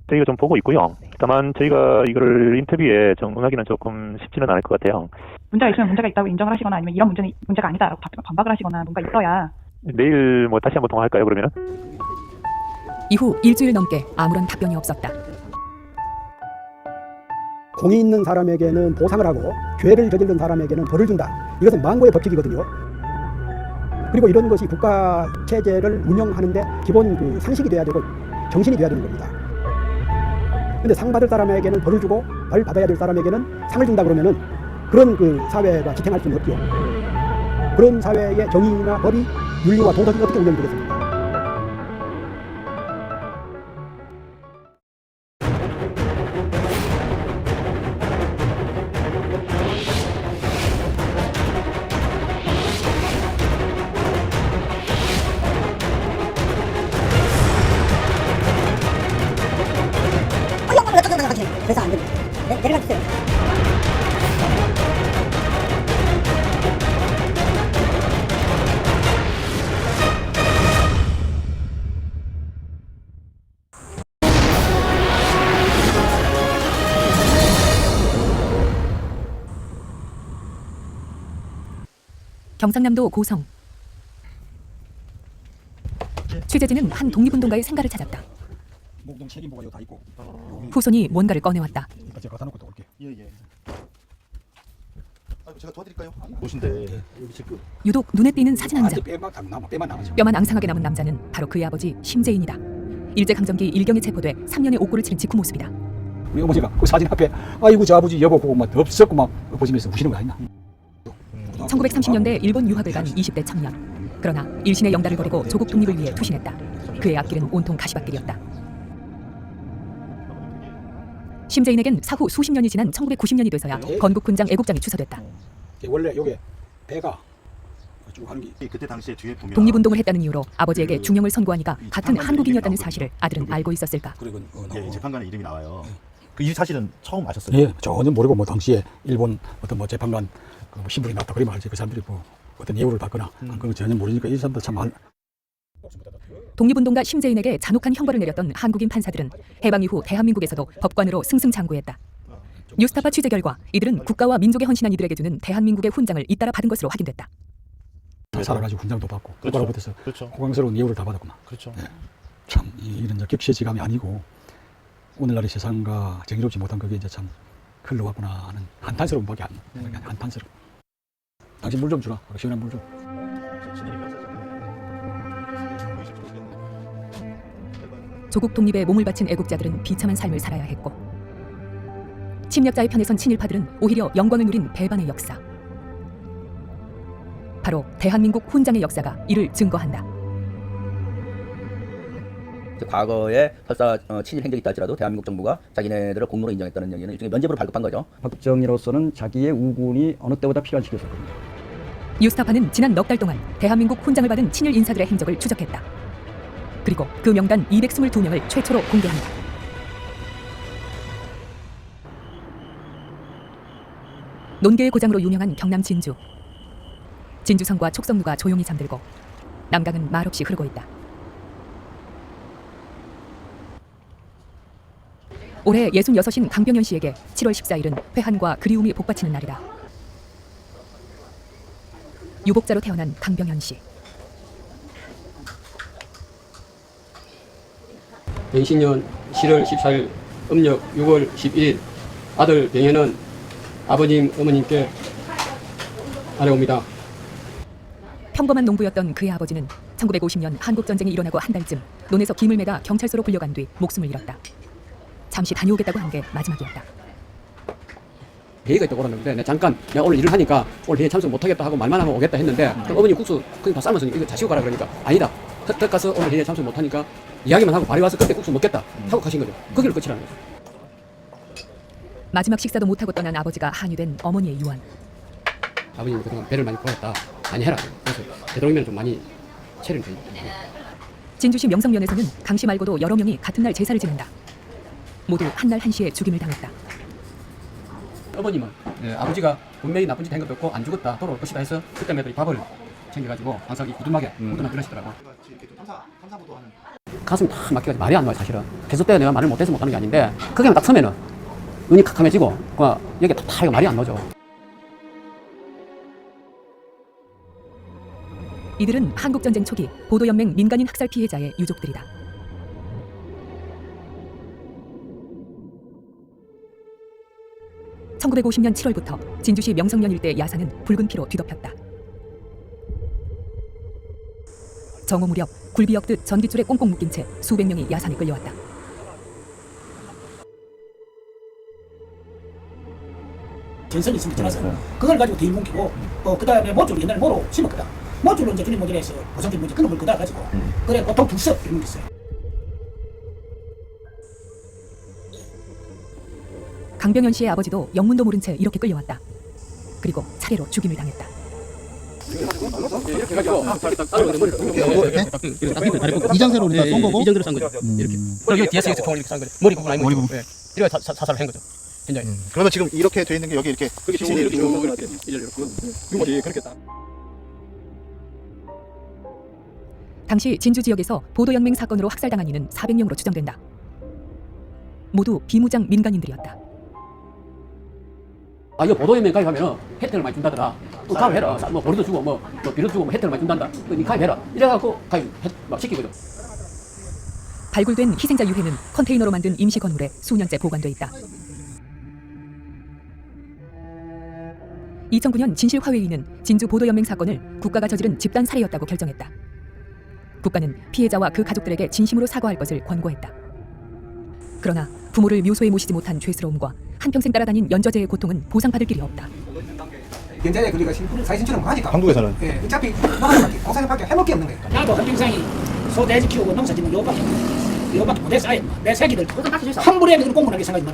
S24: 저희가 좀 보고 있고요. 다만 저희가 이거를 인터뷰에 응하기는 조금 쉽지는 않을 것 같아요.
S18: 문제가 있으면 문제가 있다고 인정을 하시거나 아니면 이런 문제는 문제가 아니다라고 반박을 하시거나 뭔가 있어야.
S24: 내일 뭐 다시 한번 통화할까요, 그러면은?
S5: 이후 일주일 넘게 아무런 답변이 없었다.
S10: 공이 있는 사람에게는 보상을 하고 죄를 저지른 사람에게는 벌을 준다. 이것은 망고의 법칙이거든요. 그리고 이런 것이 국가 체제를 운영하는데 기본 그 상식이 돼야 되고 정신이 돼야 되는 겁니다. 근데 상 받을 사람에게는 벌을 주고 벌 받아야 될 사람에게는 상을 준다 그러면은 그런 그 사회가 지탱할 수는 없죠. 그런 사회의 정의나 법이 윤리와 도덕이 어떻게 운영되겠습니까?
S2: 그래서 안 됩니다. 네, 내려가주세요.
S5: 경상남도 고성. 취재진은 한 독립운동가의 생가를 찾았다.
S6: 목동 책임보가 여기 다 있고.
S5: 후손이 뭔가를 꺼내왔다.
S6: 제가 갖다 놓고 또 올게.
S23: 예. 제가 도와드릴까요? 무엇인데? 여기 지금
S5: 유독 눈에 띄는 사진 한 장.
S6: 뼈만 앙상하게
S5: 뼈만 앙상하게 남은 남자는 바로 그의 아버지 심재인이다. 일제강점기 일경에 체포돼 3년의 옥고를 치른 직후 모습이다.
S10: 우리 어머니가 그 사진 앞에 아이고 저 아버지 여보 보고 막 덥석고 막 보시면서 우시는 거 아니나.
S5: 1930년대 일본 유학을 간 20대 청년. 그러나 일신의 영달을 버리고 조국 독립을 위해 투신했다. 그의 앞길은 온통 가시밭길이었다. 심재인에겐 사후 수십 년이 지난 1990년이 돼서야 건국훈장 애국장이 추서됐다.
S10: 원래 요게 배가 쭉 하는 게
S1: 그때 당시에 뒤에 보면
S5: 독립운동을 했다는 이유로 아버지에게 중형을 선고하니까 같은 한국인이었다는 사실을 아들은 알고 있었을까?
S1: 예, 재판관의 이름이 나와요. 그 이 사실은 처음 아셨어요?
S10: 예, 전혀 모르고 뭐 당시에 일본 어떤 뭐 재판관 뭐 신분이 났다 그러면 알지 그 사람들이 뭐 어떤 예우를 받거나 그런 거 전혀 모르니까 이 사람들 참
S5: 독립운동가 심재인에게 잔혹한 형벌을 내렸던 한국인 판사들은 해방 이후 대한민국에서도 법관으로 승승장구했다. 뉴스타파 취재 결과 이들은 국가와 민족에 헌신한 이들에게 주는 대한민국의 훈장을 잇따라 받은 것으로 확인됐다.
S10: 살아가지고 훈장도 받고
S1: 그렇죠.
S10: 국가로부터
S1: 그렇죠.
S10: 호강스러운 예우를 다 받았구나.
S1: 그렇죠.
S10: 예. 참 이런 격시지감이 아니고 오늘날의 세상과 정의롭지 못한 그게 이제 참 흘러왔구나 하는 한탄스러운 밖에 안 한탄스러워. 당신 물 좀 주라. 시원한 물 좀.
S5: 조국 독립에 몸을 바친 애국자들은 비참한 삶을 살아야 했고 침략자의 편에 선 친일파들은 오히려 영광을 누린 배반의 역사. 바로 대한민국 훈장의 역사가 이를 증거한다.
S8: 과거에 설사 친일 행적이 있다 할지라도 대한민국 정부가 자기네들을 공로로 인정했다는 얘기는 일종의 면죄부를 발급한 거죠.
S3: 박정희로서는 자기의 우군이 어느 때보다 필요한 시기였을 겁니다.
S5: 뉴스타파는 지난 넉 달 동안 대한민국 훈장을 받은 친일 인사들의 행적을 추적했다. 그리고 그 명단 222명을 최초로 공개한다. 논계의 고장으로 유명한 경남 진주. 진주성과 촉성루가 조용히 잠들고 남강은 말없이 흐르고 있다. 올해 66인 강병현 씨에게 7월 14일은 회한과 그리움이 복받치는 날이다. 유복자로 태어난 강병현 씨.
S7: 병신년 7월 14일 음력 6월 11일 아들 병현은 아버님 어머님께 아뢰옵니다.
S5: 평범한 농부였던 그의 아버지는 1950년 한국전쟁이 일어나고 한 달쯤 논에서 김을 매다 경찰서로 불려간 뒤 목숨을 잃었다. 잠시 다녀오겠다고 한 게 마지막이었다.
S7: 회의가 있다고 그러는데 내가 잠깐 내가 오늘 일을 하니까 오늘 회의 참석 못하겠다 하고 말만 하면 오겠다 했는데 그럼 어머니 국수 그냥 다 삶았으니 이거 자시고 가라 그러니까 아니다. 헛헛 가서 오늘 회의에 참석 못하니까 이야기만 하고 발이 와서 그때 국수 먹겠다 하고 가신 거죠. 거기를 끝이라는 거죠.
S5: 마지막 식사도 못하고 떠난 아버지가 한유된 어머니의 유언.
S7: 아버님 그동안 배를 많이 보았다. 많이 해라. 그래서 되도록이면 좀 많이 체를 좀.
S5: 진주시 명성면에서는 강씨 말고도 여러 명이 같은 날 제사를 지낸다. 모두 한날 한시에 죽임을 당했다.
S7: 어머님은 아버지가 분명히 나쁜 짓 한 것도 없고 안 죽었다 돌아올 것이다 해서 그때 매일 밥을 챙겨가지고 항상 이 구두막에 구두막 그러시더라고. 가슴이 탁 막혀가지고 말이 안 나와 사실은. 계속 때 내가 말을 못해서 못하는 게 아닌데 그게 딱 서면은 눈이 캄캄해지고 여기 다 말이 안 나오죠.
S5: 이들은 한국전쟁 초기 보도연맹 민간인 학살 피해자의 유족들이다. (1950년 7월부터) 진주시 명성면 일대 야산은 붉은 피로 뒤덮였다. 정오 무렵 굴비 엮듯 전깃줄에 꽁꽁 묶인 채 수백 명이 야산에 끌려왔다.
S11: 전선이 있으면 지나서 그걸 가지고 뒤를 뭉키고 그 다음에 모줄을 옛날에 모로 심었거든. 모줄로 이제 주님 모델에서 보상팀 문제 그놈을 그다 가지고 그래 보통 두석 이런 게 있어요.
S5: 강병현 씨의 아버지도 영문도 모른 채 이렇게 끌려왔다. 그리고 차례로 죽임을 당했다.
S7: 이 장소로 우리가 쏜 거고 이 정도로 쏜 거죠. 이렇게. 그리고 뒤에서 이렇게 통을 이렇게 쏜 거죠. 머리 부분 아니면 머리 부분. 이래가 사살을 한 거죠. 현장에.
S1: 그러면 지금 이렇게 돼 있는 게 여기 이렇게
S7: 이렇게 이렇게 그렇게 딱.
S5: 당시 진주 지역에서 보도연맹 사건으로 학살당한 이는 400명으로 추정된다. 모두 비무장 민간인들이었다.
S7: 이거 보도연맹 가입하면 혜택을 많이 준다더라. 가입해라. 뭐 보리도 주고 뭐 비료 주고 뭐 혜택을 많이 준단다. 니 가입해라. 이래갖고 가입 막 시키거든.
S5: 발굴된 희생자 유해는 컨테이너로 만든 임시 건물에 수년째 보관돼 있다. 2009년 진실화웨이는 진주 보도연맹 사건을 국가가 저지른 집단 살해였다고 결정했다. 국가는 피해자와 그 가족들에게 진심으로 사과할 것을 권고했다. 그러나 부모를 묘소에 모시지 못한 죄스러움과 한평생 따라다닌 연좌제의 고통은 보상받을 길이 없다.
S16: 현재 우리가 사회신청을 하니까
S1: 한국에서는
S16: 예, 어차피 공사장밖에 해먹을 게 없는 거예요.
S11: 나도 한평생이 소 돼지 키우고 농사 짓는 요밖에 못해서 내 새끼들 한 불에 그걸 공무원하게 생각하지 마.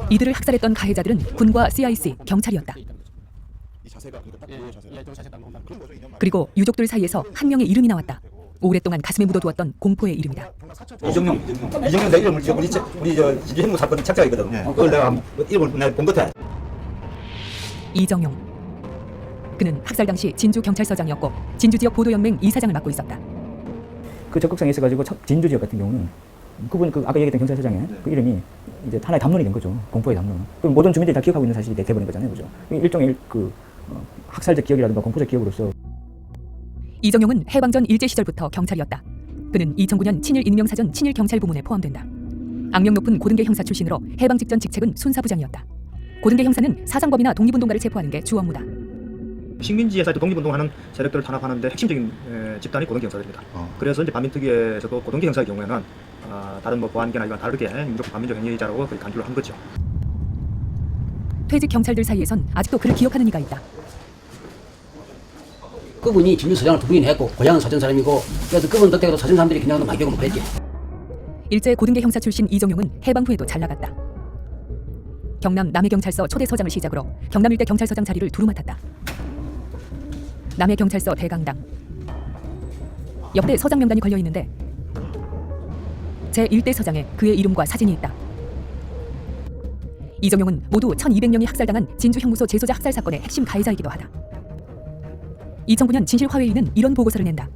S5: 이들을 학살했던 가해자들은 군과 CIC, 경찰이었다. 그리고 유족들 사이에서 한 명의 이름이 나왔다. 오랫동안 가슴에 묻어두었던 공포의 이름이다.
S23: 이정용 내 이름을 우리 진주 행동 사건 착자이거든. 그걸 내가 이름을 내가 본 것 같아.
S5: 이정용. 그는 학살 당시 진주 경찰서장이었고 진주 지역 보도연맹 이사장을 맡고 있었다.
S12: 그 적극상에 있어가지고 진주 지역 같은 경우는 그분 아까 얘기했던 경찰서장의 그 이름이 이제 하나의 담론이 된 거죠. 공포의 담론. 그럼 모든 주민들이 다 기억하고 있는 사실이 돼버린 거잖아요, 그죠? 일종의 학살적 기억이라든가 공포적 기억으로서.
S5: 이정용은 해방전 일제 시절부터 경찰이었다. 그는 2009년 친일 인명사전 친일 경찰 부문에 포함된다. 악명 높은 고등계 형사 출신으로 해방 직전 직책은 순사부장이었다. 고등계 형사는 사상범이나 독립운동가를 체포하는 게 주 업무다.
S23: 식민지에서 독립운동하는 세력들을 탄압하는데 핵심적인 집단이 고등계 형사들입니다. 그래서 이제 반민특위에서도 고등계 형사의 경우에는 다른 보안계나 이와 다르게 무조건 반민족 행위자라고 간주를 한 거죠.
S5: 퇴직 경찰들 사이에선 아직도 그를 기억하는 이가 있다.
S7: 그분이 진주 서장을 두 번이나 했고 고향은 사전 사람이고 그래서 그분 덕택으로 사전 사람들이 그냥 마격을 못했지.
S5: 일제 고등계 형사 출신 이정용은 해방 후에도 잘 나갔다. 경남 남해경찰서 초대서장을 시작으로 경남 일대 경찰서장 자리를 두루 맡았다. 남해경찰서 대강당. 역대 서장 명단이 걸려있는데 제1대 서장에 그의 이름과 사진이 있다. 이정용은 모두 1200명이 학살당한 진주 형무소 재소자 학살 사건의 핵심 가해자이기도 하다. 2009년 진실화웨이는 이런 보고서를 낸다.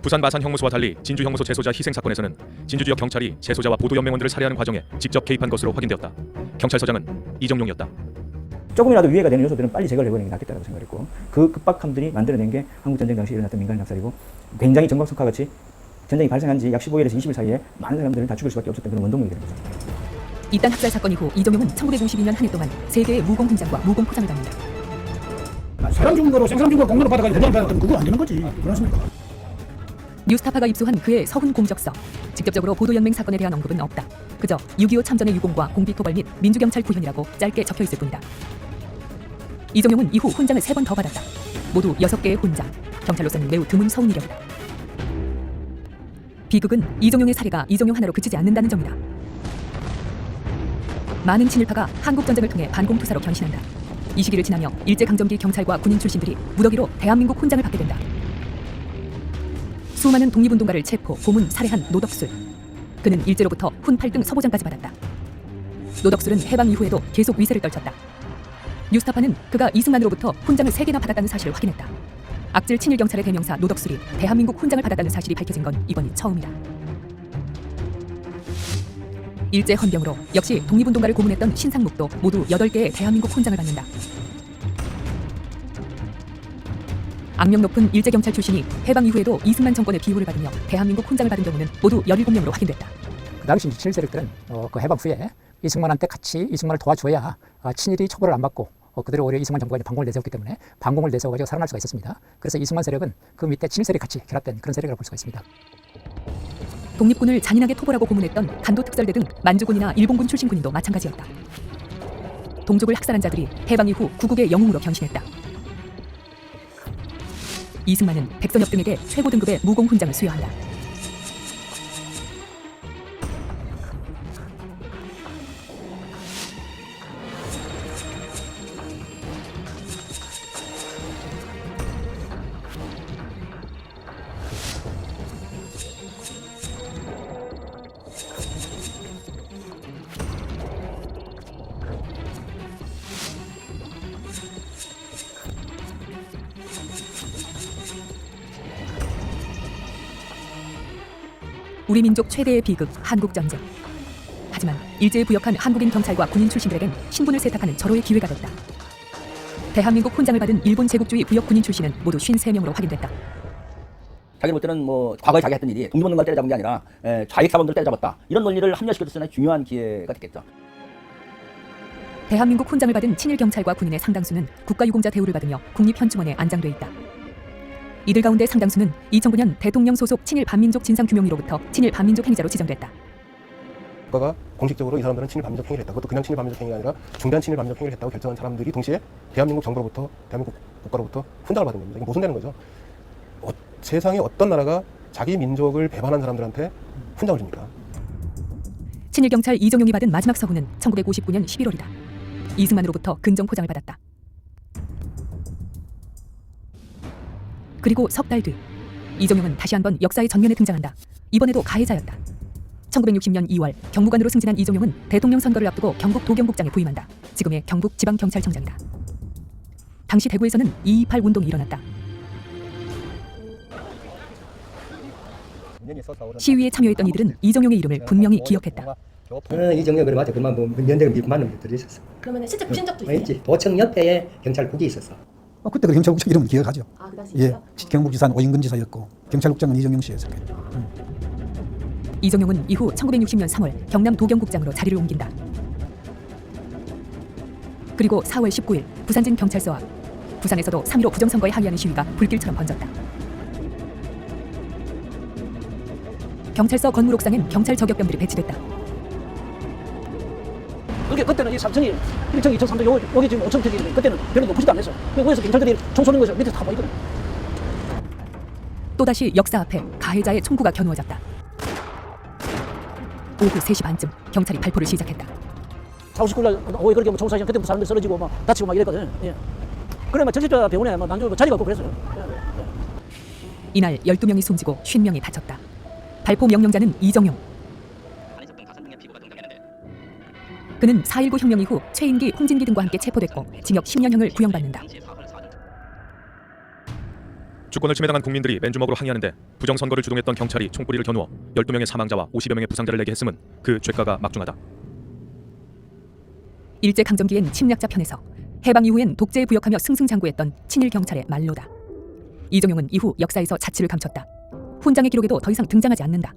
S4: 부산 마산 형무소와 달리 진주 형무소 재소자 희생 사건에서는 진주 지역 경찰이 재소자와 보도연맹원들을 살해하는 과정에 직접 개입한 것으로 확인되었다. 경찰서장은 이정용이었다.
S12: 조금이라도 위해가 되는 요소들은 빨리 제거를 해버리는 게 낫겠다고 생각했고 그 급박함들이 만들어낸 게 한국전쟁 당시 일어났던 민간 학살이고 굉장히 정광석화 같이 전쟁이 발생한 지 약 15일에서 20일 사이에 많은 사람들을 다 죽일 수밖에 없었던 그런 원동력이 되는 거죠.
S5: 이딴 학살 사건 이후 이정용은 1952년 한 해 동안 3개의 무공 훈장과 무공 포장을 받는다.
S11: 사람 죽은 거로 생사람 죽은 거 공로를 받아가지고 훈장 받았다면 그거 안 되는 거지. 그렇습니까?
S5: 뉴스타파가 입수한 그의 서훈 공적서. 직접적으로 보도연맹 사건에 대한 언급은 없다. 그저 6.25 참전의 유공과 공비토벌 및 민주경찰 구현이라고 짧게 적혀있을 뿐이다. 이정용은 이후 훈장을 3번 더 받았다. 모두 6개의 훈장. 경찰로서는 매우 드문 서훈 이력이다. 비극은 이정용의 사례가 이정용 하나로 그치지 않는다는 점이다. 많은 친일파가 한국전쟁을 통해 반공투사로 변신한다. 이 시기를 지나며 일제강점기 경찰과 군인 출신들이 무더기로 대한민국 훈장을 받게 된다. 수많은 독립운동가를 체포, 고문, 살해한 노덕술. 그는 일제로부터 훈 8등 서보장까지 받았다. 노덕술은 해방 이후에도 계속 위세를 떨쳤다. 뉴스타파는 그가 이승만으로부터 훈장을 3개나 받았다는 사실을 확인했다. 악질 친일 경찰의 대명사 노덕술이 대한민국 훈장을 받았다는 사실이 밝혀진 건 이번이 처음이다. 일제 헌병으로 역시 독립운동가를 고문했던 신상묵도 모두 8개의 대한민국 훈장을 받는다. 악명 높은 일제경찰 출신이 해방 이후에도 이승만 정권의 비호를 받으며 대한민국 훈장을 받은 경우는 모두 17명으로 확인됐다.
S13: 그 당시 친일 세력들은 그 해방 후에 이승만한테 같이 이승만을 도와줘야 친일이 처벌을 안 받고 그대로 오히려 이승만 정부가 반공을 내세웠기 때문에 반공을 내세워가지고 살아날 수가 있었습니다. 그래서 이승만 세력은 그 밑에 친일 세력이 같이 결합된 그런 세력이라고 볼 수가 있습니다.
S5: 독립군을 잔인하게 토벌하고 고문했던 간도특설대 등 만주군이나 일본군 출신 군인도 마찬가지였다. 동족을 학살한 자들이 해방 이후 구국의 영웅으로 변신했다. 이승만은 백선엽 등에게 최고 등급의 무공 훈장을 수여한다. 우리 민족 최대의 비극, 한국전쟁. 하지만 일제에 부역한 한국인 경찰과 군인 출신들에겐 신분을 세탁하는 절호의 기회가 됐다. 대한민국 훈장을 받은 일본 제국주의 부역 군인 출신은 모두 53명으로 확인됐다.
S8: 자기 볼 때는 뭐 과거에 자기 했던 일이 독립운동가를 때려잡은 게 아니라 좌익 사범들을 때려잡았다. 이런 논리를 합리화시켜줄 수 있는 중요한 기회가 됐겠죠.
S5: 대한민국 훈장을 받은 친일 경찰과 군인의 상당수는 국가유공자 대우를 받으며 국립현충원에 안장돼 있다. 이들 가운데 상당수는 2009년 대통령 소속 친일 반민족 진상규명위로부터 친일 반민족 행위자로 지정됐다.
S14: 국가가 공식적으로 이 사람들은 친일 반민족 행위를 했다. 그것도 그냥 친일 반민족 행위가 아니라 중대한 친일 반민족 행위를 했다고 결정한 사람들이 동시에 대한민국 정부로부터, 대한민국 국가로부터 훈장을 받은 겁니다. 이게 모순되는 거죠. 세상에 어떤 나라가 자기 민족을 배반한 사람들한테 훈장을 줍니까?
S5: 친일 경찰 이정용이 받은 마지막 서훈은 1959년 11월이다. 이승만으로부터 근정 포장을 받았다. 그리고 석 달 뒤 이정용은 다시 한번 역사의 전면에 등장한다. 이번에도 가해자였다. 1960년 2월 경무관으로 승진한 이정용은 대통령 선거를 앞두고 경북 도경국장에 부임한다. 지금의 경북지방경찰청장이다. 당시 대구에서는 228 운동이 일어났다. 시위에 참여했던 이들은 이정용의 이름을 분명히 기억했다.
S17: 이정용 그래 맞아. 그만 뭐 연대가 밀고 맞는 것들이 있었어.
S2: 그러면 실제 보신 적도 있어요?
S17: 있지. 도청 옆에 경찰국이 있었어.
S10: 그때 그 경찰국장 이름은 기억하죠.
S2: 아, 그 당시
S10: 예, 경북지사는 오인근 지사였고 경찰국장은 이정용 씨였어요.
S5: 이정용은 이후 1960년 3월 경남 도경국장으로 자리를 옮긴다. 그리고 4월 19일 부산진 경찰서 앞, 부산에서도 3.15 부정선거에 항의하는 시위가 불길처럼 번졌다. 경찰서 건물 옥상엔 경찰 저격병들이 배치됐다.
S11: 그게 그때는 이 3층이 1층, 2층, 3층 여기 지금 5층 특인데 그때는 별로 높지도 않았어. 거기서 경찰들이 총 쏘는 거죠. 밑에 다 보이거든.
S5: 또다시 역사 앞에 가해자의 총구가 겨누어졌다. 오후 3시 반쯤 경찰이 발포를 시작했다.
S11: 4, 59날 오후에 그렇게 뭐 총사시장 그때 사람들 쓰러지고 막 다치고 막 이랬거든. 예. 그래 막 전시자 병원에 막 난조 자리가 없고 그랬어요.
S5: 이날 12명이 숨지고 50명이 다쳤다. 발포 명령자는 이정용. 그는 4.19 혁명 이후 최인기, 홍진기 등과 함께 체포됐고 징역 10년형을 구형받는다.
S4: 주권을 침해당한 국민들이 맨주먹으로 항의하는데 부정선거를 주동했던 경찰이 총구리를 겨누어 12명의 사망자와 50여 명의 부상자를 내게 했음은 그 죄가가 막중하다.
S5: 일제강점기엔 침략자 편에서 해방 이후엔 독재에 부역하며 승승장구했던 친일 경찰의 말로다. 이정용은 이후 역사에서 자취를 감췄다. 훈장의 기록에도 더 이상 등장하지 않는다.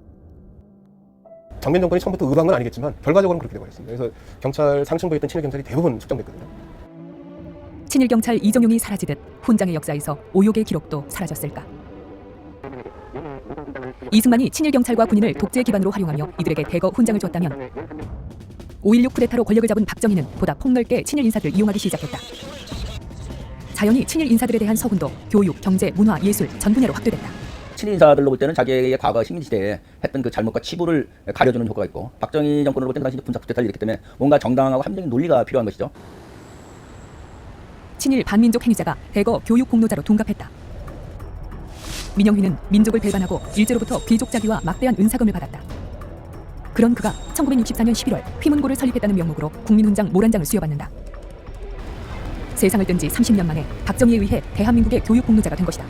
S14: 장면 정권이 처음부터 의도한 건 아니겠지만 결과적으로는 그렇게 되어버렸습니다. 그래서 경찰 상층부에 있던 친일 경찰이 대부분 숙정됐거든요.
S5: 친일 경찰 이정용이 사라지듯 훈장의 역사에서 오욕의 기록도 사라졌을까? 이승만이 친일 경찰과 군인을 독재 기반으로 활용하며 이들에게 대거 훈장을 줬다면 5.16 쿠데타로 권력을 잡은 박정희는 보다 폭넓게 친일 인사들을 이용하기 시작했다. 자연히 친일 인사들에 대한 서훈도 교육, 경제, 문화, 예술 전 분야로 확대됐다.
S8: 친일 인사들로 볼 때는 자기의 과거 식민지대에 했던 그 잘못과 치부를 가려주는 효과가 있고, 박정희 정권으로 볼 때는 당시 군사 쿠데타를 일으켰기 때문에 뭔가 정당하고 합리적인 논리가 필요한 것이죠.
S5: 친일 반민족 행위자가 대거 교육 공로자로 둔갑했다. 민영휘는 민족을 배반하고 일제로부터 귀족 자기와 막대한 은사금을 받았다. 그런 그가 1964년 11월 휘문고를 설립했다는 명목으로 국민훈장 모란장을 수여받는다. 세상을 뜬 지 30년 만에 박정희에 의해 대한민국의 교육 공로자가 된 것이다.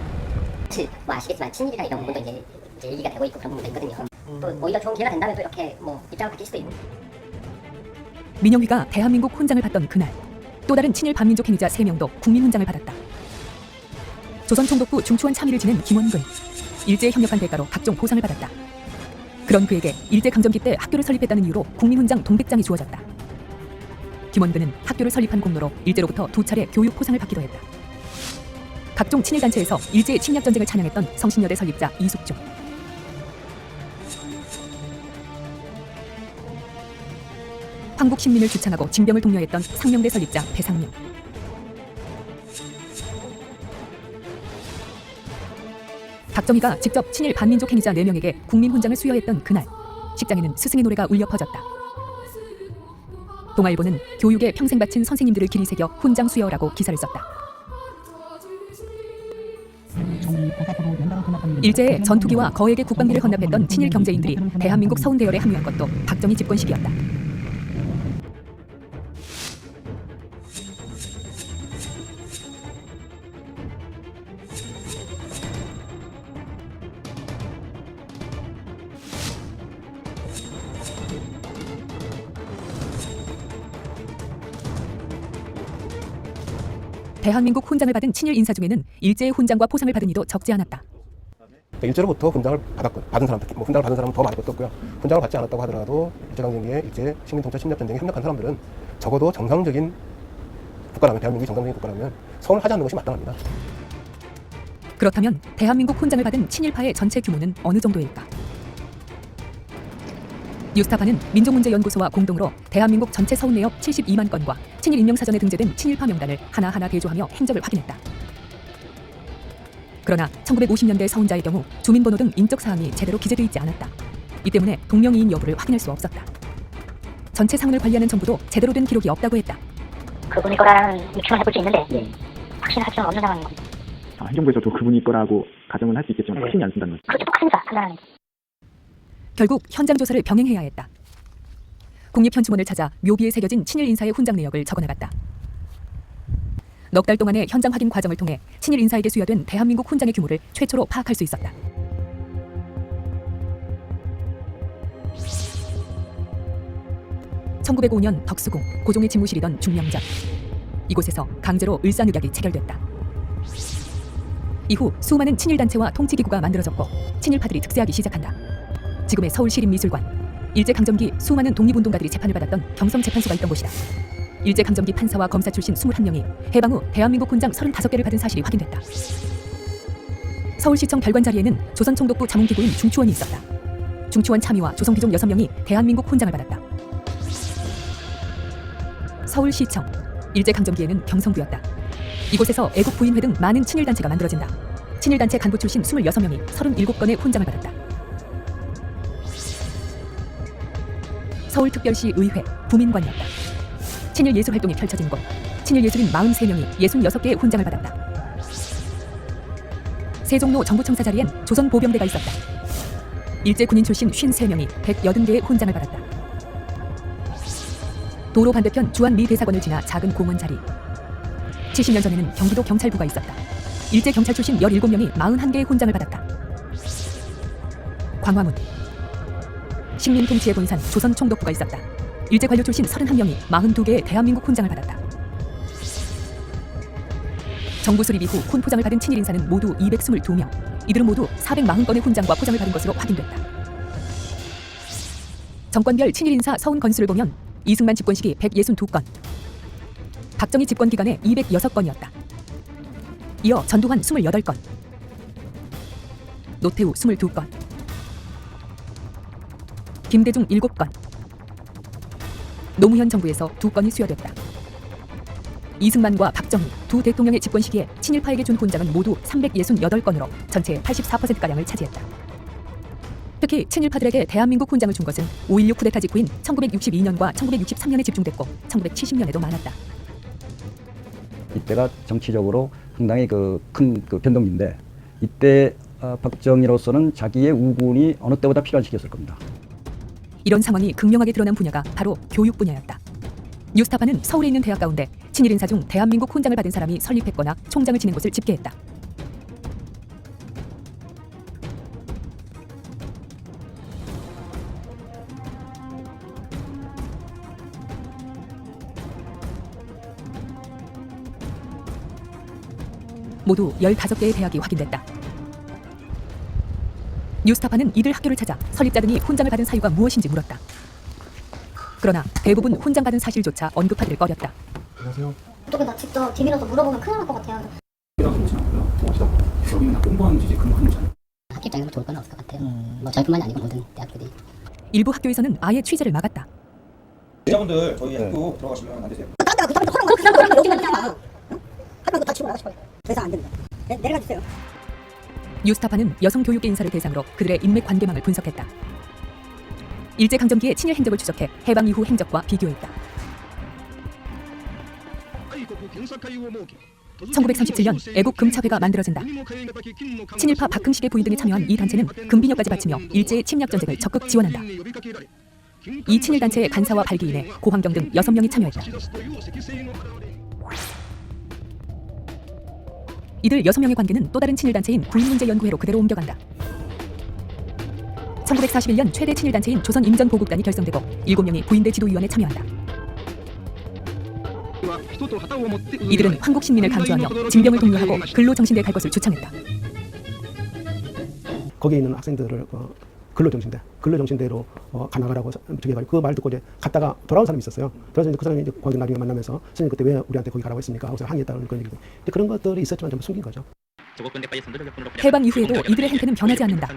S19: 뭐 아시겠지만 친일이나 이런 부분도 이제 얘기가 되고 있고 그런 부분도 있거든요. 또 오히려 좋은 기회가 된다면 또 이렇게 뭐 입장을 바뀔 수도 있고.
S5: 민영휘가 대한민국 훈장을 받던 그날 또 다른 친일 반민족 행위자 3명도 국민훈장을 받았다. 조선총독부 중추원 참의를 지낸 김원근, 일제에 협력한 대가로 각종 보상을 받았다. 그런 그에게 일제강점기 때 학교를 설립했다는 이유로 국민훈장 동백장이 주어졌다. 김원근은 학교를 설립한 공로로 일제로부터 2차례 교육 포상을 받기도 했다. 각종 친일단체에서 일제의 침략전쟁을 찬양했던 성신여대 설립자 이숙중, 황국신민을 주창하고 징병을 독려했던 상명대 설립자 배상민, 박정희가 직접 친일 반민족 행위자 4명에게 국민훈장을 수여했던 그날 식장에는 스승의 노래가 울려 퍼졌다. 동아일보는 교육에 평생 바친 선생님들을 길이 새겨 훈장 수여라고 기사를 썼다. 일제에 전투기와 거액의 국방비를 헌납했던 친일 경제인들이 대한민국 서훈대열에 합류한 것도 박정희 집권 시기였다. 대한민국 훈장을 받은 친일 인사 중에는 일제의 훈장과 포상을 받은 이도 적지 않았다.
S14: 일제로부터 훈장을 받은 사람, 특히 뭐 훈장을 받은 사람은 더 많을 것도 없고요. 훈장을 받지 않았다고 하더라도 일제강점기에 일제 식민통치 침략전쟁에 협력한 사람들은 적어도 정상적인 국가라면, 대한민국이 정상적인 국가라면 서운을 하지 않는 것이 마땅합니다.
S5: 그렇다면 대한민국 훈장을 받은 친일파의 전체 규모는 어느 정도일까? 뉴스타파는 민족문제연구소와 공동으로 대한민국 전체 서훈 내역 72만 건과 친일 인명사전에 등재된 친일파 명단을 하나하나 대조하며 행적을 확인했다. 그러나 1950년대 서훈자의 경우 주민번호 등 인적 사항이 제대로 기재되어 있지 않았다. 이 때문에 동명이인 여부를 확인할 수 없었다. 전체 상훈을 관리하는 정부도 제대로 된 기록이 없다고 했다.
S19: 그분이 거라는 유추를 해볼 수 있는데 확신할 수는 없는 상황인 거죠.
S15: 행정부에서도 그분이 거라고 가정은 할 수 있겠지만 확신이 안 쓴다는 거죠.
S19: 그렇게 똑같습니다. 판단하는 게.
S5: 결국 현장 조사를 병행해야 했다. 국립현충원을 찾아 묘비에 새겨진 친일 인사의 훈장 내역을 적어나갔다. 넉 달 동안의 현장 확인 과정을 통해 친일 인사에게 수여된 대한민국 훈장의 규모를 최초로 파악할 수 있었다. (1905년) 덕수궁 고종의 집무실이던 중명전. 이곳에서 강제로 을사늑약이 체결됐다. 이후 수많은 친일단체와 통치기구가 만들어졌고 친일파들이 특세하기 시작한다. 지금의 서울시립미술관, 일제강점기 수많은 독립운동가들이 재판을 받았던 경성재판소가 있던 곳이다. 일제강점기 판사와 검사 출신 21명이 해방 후 대한민국 훈장 35개를 받은 사실이 확인됐다. 서울시청 별관 자리에는 조선총독부 자문기구인 중추원이 있었다. 중추원 참의와 조선귀족 6명이 대한민국 훈장을 받았다. 서울시청, 일제강점기에는 경성구였다. 이곳에서 애국부인회 등 많은 친일단체가 만들어진다. 친일단체 간부 출신 26명이 37건의 훈장을 받았다. 서울특별시 의회, 부민관이었다. 친일예술활동이 펼쳐진 곳, 친일예술인 43명이 66개의 훈장을 받았다. 세종로 정부청사 자리엔 조선보병대가 있었다. 일제군인 출신 53명이 180개의 훈장을 받았다. 도로 반대편 주한 미 대사관을 지나 작은 공원 자리. 70년 전에는 경기도 경찰부가 있었다. 일제 경찰 출신 17명이 41개의 훈장을 받았다. 광화문. 식민통치의 본산 조선총독부가 있었다. 일제 관료 출신 31명이 42개의 대한민국 훈장을 받았다. 정부 수립 이후 훈포장을 받은 친일 인사는 모두 222명. 이들은 모두 440건의 훈장과 포장을 받은 것으로 확인됐다. 정권별 친일 인사 서훈 건수를 보면 이승만 집권 시기 162건, 박정희 집권 기간에 206건이었다. 이어 전두환 28건, 노태우 22건, 김대중 7건, 노무현 정부에서 2건이 수여됐다. 이승만과 박정희 두 대통령의 집권 시기에 친일파에게 준 훈장은 모두 368건으로 전체의 84%가량을 차지했다. 특히 친일파들에게 대한민국 훈장을 준 것은 5.16 쿠데타 직후인 1962년과 1963년에 집중됐고 1970년에도 많았다.
S3: 이때가 정치적으로 상당히 큰 변동기인데 이때 박정희로서는 자기의 우군이 어느 때보다 필요한 시기였을 겁니다.
S5: 이런 상황이 극명하게 드러난 분야가 바로 교육 분야였다. 뉴스타파는 서울에 있는 대학 가운데 친일 인사 중 대한민국 훈장을 받은 사람이 설립했거나 총장을 지낸 곳을 집계했다. 모두 15개의 대학이 확인됐다. 뉴스타파는 이들 학교를 찾아 설립자 등이 훈장을 받은 사유가 무엇인지 물었다. 그러나 대부분 훈장 받은 사실조차 언급하기를 꺼렸다.
S14: 안녕하세요.
S19: 어떻게 나 직접 비밀로서 물어보면 큰일 날 것 같아요.
S20: 여기는 공부하는 주제 그런 거 하는 거잖아요.
S19: 학교 입장에서 좋을 건 없을 것 같아요. 뭐 저희뿐만이 아니고 모든 대학교들이.
S5: 일부 학교에서는 아예 취재를 막았다.
S20: 여자분들 저희 학교 들어가시면 안 되세요.
S2: 다 치고 나가시고 그래서 안 됩니다. 내려가 주세요.
S5: 뉴스타파는 여성 교육계 인사를 대상으로 그들의 인맥 관계망을 분석했다. 일제강점기의 친일 행적을 추적해 해방 이후 행적과 비교했다. 1937년 애국금차회가 만들어진다. 친일파 박흥식의 부인 등이 참여한 이 단체는 금비녀까지 바치며 일제의 침략 전쟁을 적극 지원한다. 이 친일단체의 간사와 발기인에 고환경 등 6명이 참여했다. 이들 6명의 관계는 또 다른 친일단체인 구인문제연구회로 그대로 옮겨간다. 1941년 최대 친일단체인 조선임전보국단이 결성되고 7명이 구인대 지도위원회에 참여한다. 이들은 황국신민을 강조하며 징병을 독려하고 근로정신대에 갈 것을 주창했다.
S10: 거기에 있는 학생들을 근로정신대로 가나가라고 저기 해가지고 그 말 듣고 이제 갔다가 돌아온 사람이 있었어요. 그래서 이제 그 사람이 이제 거기 나중에 만나면서 선생님 그때 왜 우리한테 거기 가라고 했습니까? 하고서 항의했다는 그런 얘기도. 근데 그런 것들이 있었지만 전부 숨긴 거죠.
S5: 해방 이후에도 이들의 행태는 변하지 않는다.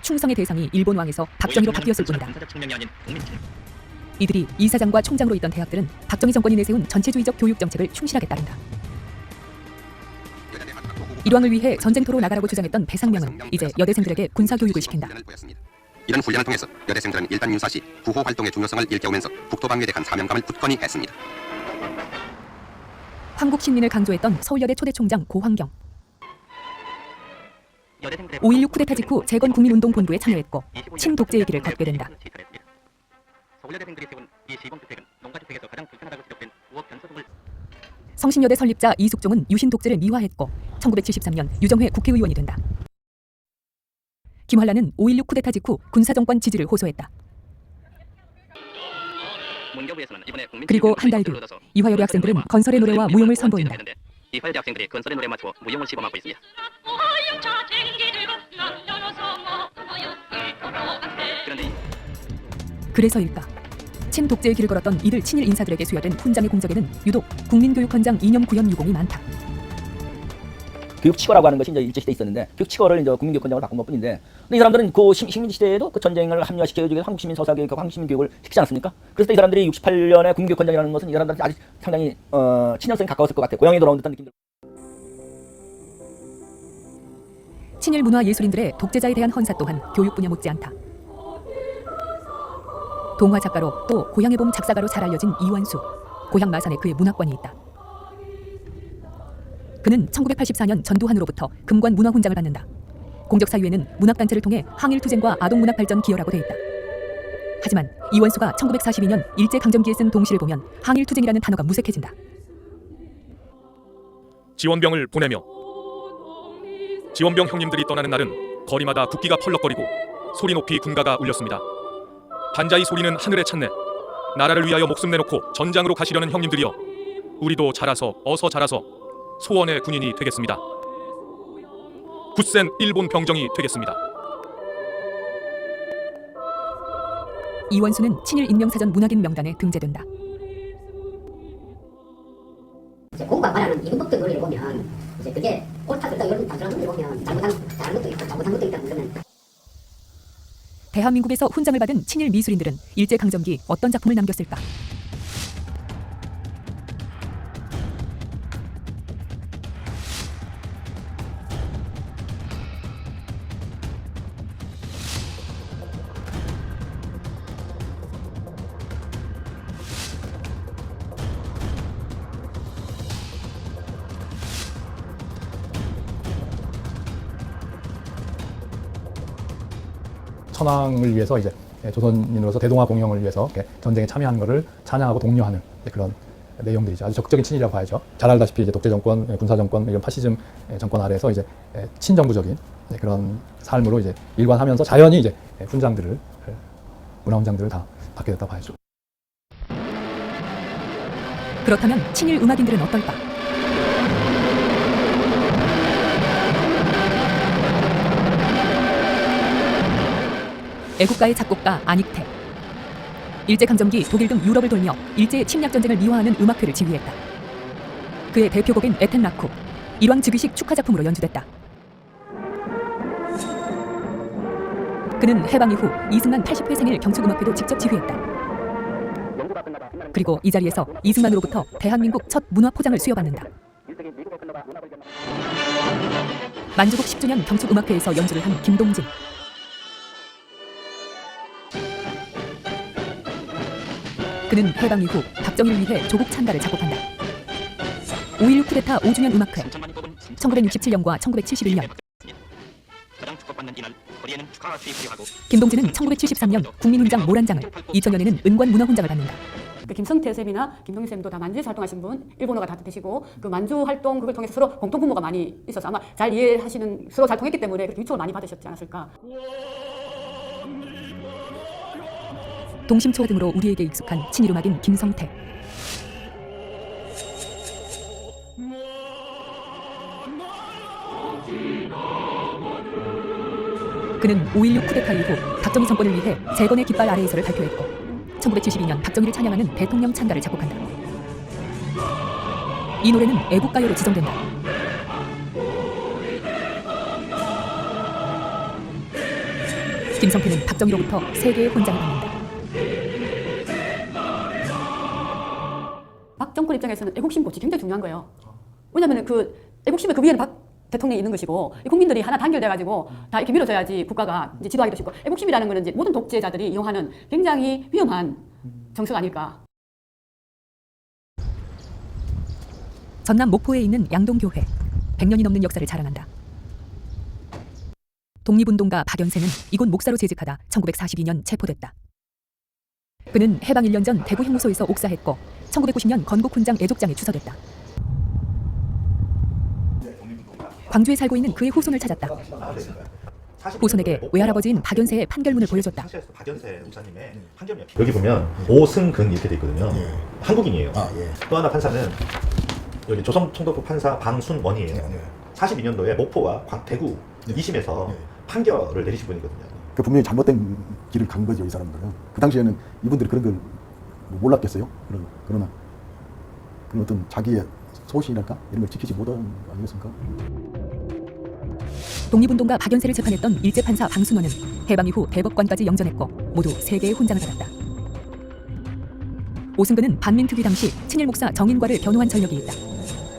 S5: 충성의 대상이 일본 왕에서 박정희로 바뀌었을 뿐이다. 이들이 이사장과 총장으로 있던 대학들은 박정희 정권이 내세운 전체주의적 교육 정책을 충실하게 따른다. 일왕을 위해 전쟁터로 나가라고 주장했던 배상명은 이제 여대생들에게 군사교육을 시킨다.
S9: 이런 훈련을 통해서 여대생들은 일단 유사시 구호 활동의 중요성을 일깨우면서 국토방위에 대한 사명감을 굳건히 했습니다.
S5: 한국 신민을 강조했던 서울여대 초대총장 고환경. 5.16 쿠데타 직후 재건국민운동본부에 참여했고 친독재의 길을 걷게 된다. 성신여대 설립자 이숙종은 유신 독재를 미화했고 1973년 유정회 국회의원이 된다. 김환란은 5.16 쿠데타 직후 군사정권 지지를 호소했다. 그리고 한 달 뒤 이화여대 학생들은 건설의 노래와 무용을 선보인다.
S9: 이화여대 학생들이 건설의 노래에 맞춰 무용을 시범하고 있습니다.
S5: 그래서일까? 친독재의 길을 걸었던 이들 친일 인사들에게 수여된 훈장의 공적에는 유독 국민교육헌장 이념 구현 유공이 많다.
S8: 교육치거라고 하는 것이 이제 일제시대에 있었는데 교육치거를 이제 국민교육헌장으로 바꾼 것뿐인데 근데 이 사람들은 그 식민지시대에도 그 전쟁을 합리화시켜주기 위해서 한국시민 서사교육하고 한국시민교육을 시키지 않습니까? 그래서 이 사람들이 68년에 국민교육헌장이라는 것은 이 사람들한테 아직 상당히 친연성이 가까웠을 것 같아요. 고향에 돌아온 듯한 느낌.
S5: 친일 문화 예술인들의 독재자에 대한 헌사 또한 교육 분야 못지않다. 동화 작가로 또 고향의 봄 작사가로 잘 알려진 이완수. 고향 마산에 그의 문학관이 있다. 그는 1984년 전두환으로부터 금관 문화훈장을 받는다. 공적 사유에는 문학단체를 통해 항일투쟁과 아동문학 발전 기여라고 돼 있다. 하지만 이완수가 1942년 일제강점기에 쓴 동시를 보면 항일투쟁이라는 단어가 무색해진다.
S4: 지원병을 보내며 지원병 형님들이 떠나는 날은 거리마다 국기가 펄럭거리고 소리 높이 군가가 울렸습니다. 반자의 소리는 하늘에 찼네. 나라를 위하여 목숨 내놓고 전장으로 가시려는 형님들이여, 우리도 자라서 어서 자라서 소원의 군인이 되겠습니다. 굳센 일본 병정이 되겠습니다.
S5: 이원수는 친일 인명사전 문학인 명단에 등재된다.
S19: 이제 공부가 말하는 이분법적 논리를 보면 이제 그게 옳다 그르다 이런 단순한 논리를 보면 잘한 것도 있고 잘못한 것도 있다 그러면.
S5: 대한민국에서 훈장을 받은 친일 미술인들은 일제강점기 어떤 작품을 남겼을까?
S18: 천황을 위해서 이제 조선인으로서 대동아 공영을 위해서 전쟁에 참여한 것을 찬양하고 독려하는 그런 내용들이죠. 아주 적극적인 친일이라고 봐야죠. 잘 알다시피 이제 독재 정권, 군사 정권, 이런 파시즘 정권 아래에서 이제 친정부적인 그런 삶으로 이제 일관하면서 자연히 이제 훈장들을 문화 훈장들을 다 받게 됐다 봐야죠.
S5: 그렇다면 친일 음악인들은 어떨까? 애국가의 작곡가 안익태. 일제강점기 독일 등 유럽을 돌며 일제의 침략전쟁을 미화하는 음악회를 지휘했다. 그의 대표곡인 에텐라쿠, 일왕즉위식 축하작품으로 연주됐다. 그는 해방 이후 이승만 80회 생일 경축음악회도 직접 지휘했다. 그리고 이 자리에서 이승만으로부터 대한민국 첫 문화포장을 수여받는다. 만주국 10주년 경축음악회에서 연주를 한 김동진. 그는 해방 이후 박정희를 위해 조국 찬가를 작곡한다. 5.16 쿠데타 5주년 음악회, 1967년과 1971년. 김동진은 1973년 국민훈장 모란장을, 2000년에는 은관문화훈장을 받는다.
S21: 김성태 쌤이나 김동희 쌤도 다 만주에서 활동하신 분, 일본어가 다 되시고 그 만주 활동 그걸 통해서 서로 공통 분모가 많이 있어서 아마 잘 이해하시는, 서로 잘 통했기 때문에 그렇게 위촉을 많이 받으셨지 않았을까.
S5: 동심초 등으로 우리에게 익숙한 친일음악인 김성태. 그는 5.16 쿠데타 이후 박정희 정권을 위해 재건의 깃발 아래에서를 발표했고 1972년 박정희를 찬양하는 대통령 찬가를 작곡한다. 이 노래는 애국가요로 지정된다. 김성태는 박정희로부터 세계의 훈장을 받는다.
S21: 박 정권 입장에서는 애국심 고치 굉장히 중요한 거예요. 왜냐하면 그 애국심의 그 위에는 박 대통령이 있는 것이고 국민들이 하나 단결돼가지고 다 이렇게 밀어줘야지 국가가 이제 지도하기도 쉽고 애국심이라는 것은 이제 모든 독재자들이 이용하는 굉장히 위험한 정서가 아닐까.
S5: 전남 목포에 있는 양동교회. 100년이 넘는 역사를 자랑한다. 독립운동가 박연세는 이곳 목사로 재직하다 1942년 체포됐다. 그는 해방 1년 전 대구 형무소에서 옥사했고 1990년 건국훈장 애족장에 추서됐다. 광주에 살고 있는 그의 후손을 찾았다. 후손에게 외할아버지인 박연세의 판결문을 보여줬다.
S1: 박연세 목사님의 판결문 여기 보면 오승근 이렇게 돼 있거든요. 한국인이에요. 또 하나 판사는 여기 조선총독부 판사 방순원이에요. 42년도에 목포와 대구 2심에서 판결을 내리신 분이거든요.
S6: 그 분명히 잘못된 길을 간 거죠, 이 사람들은. 그 당시에는 이분들이 그런 걸 몰랐겠어요. 그러나 그런 어떤 자기의 소신이랄까 이런 걸 지키지 못한 거 아니겠습니까?
S5: 독립운동가 박연세를 재판했던 일제판사 방순원은 해방 이후 대법관까지 영전했고 모두 3개의 훈장을 받았다. 오승근은 반민특위 당시 친일 목사 정인과를 변호한 전력이 있다.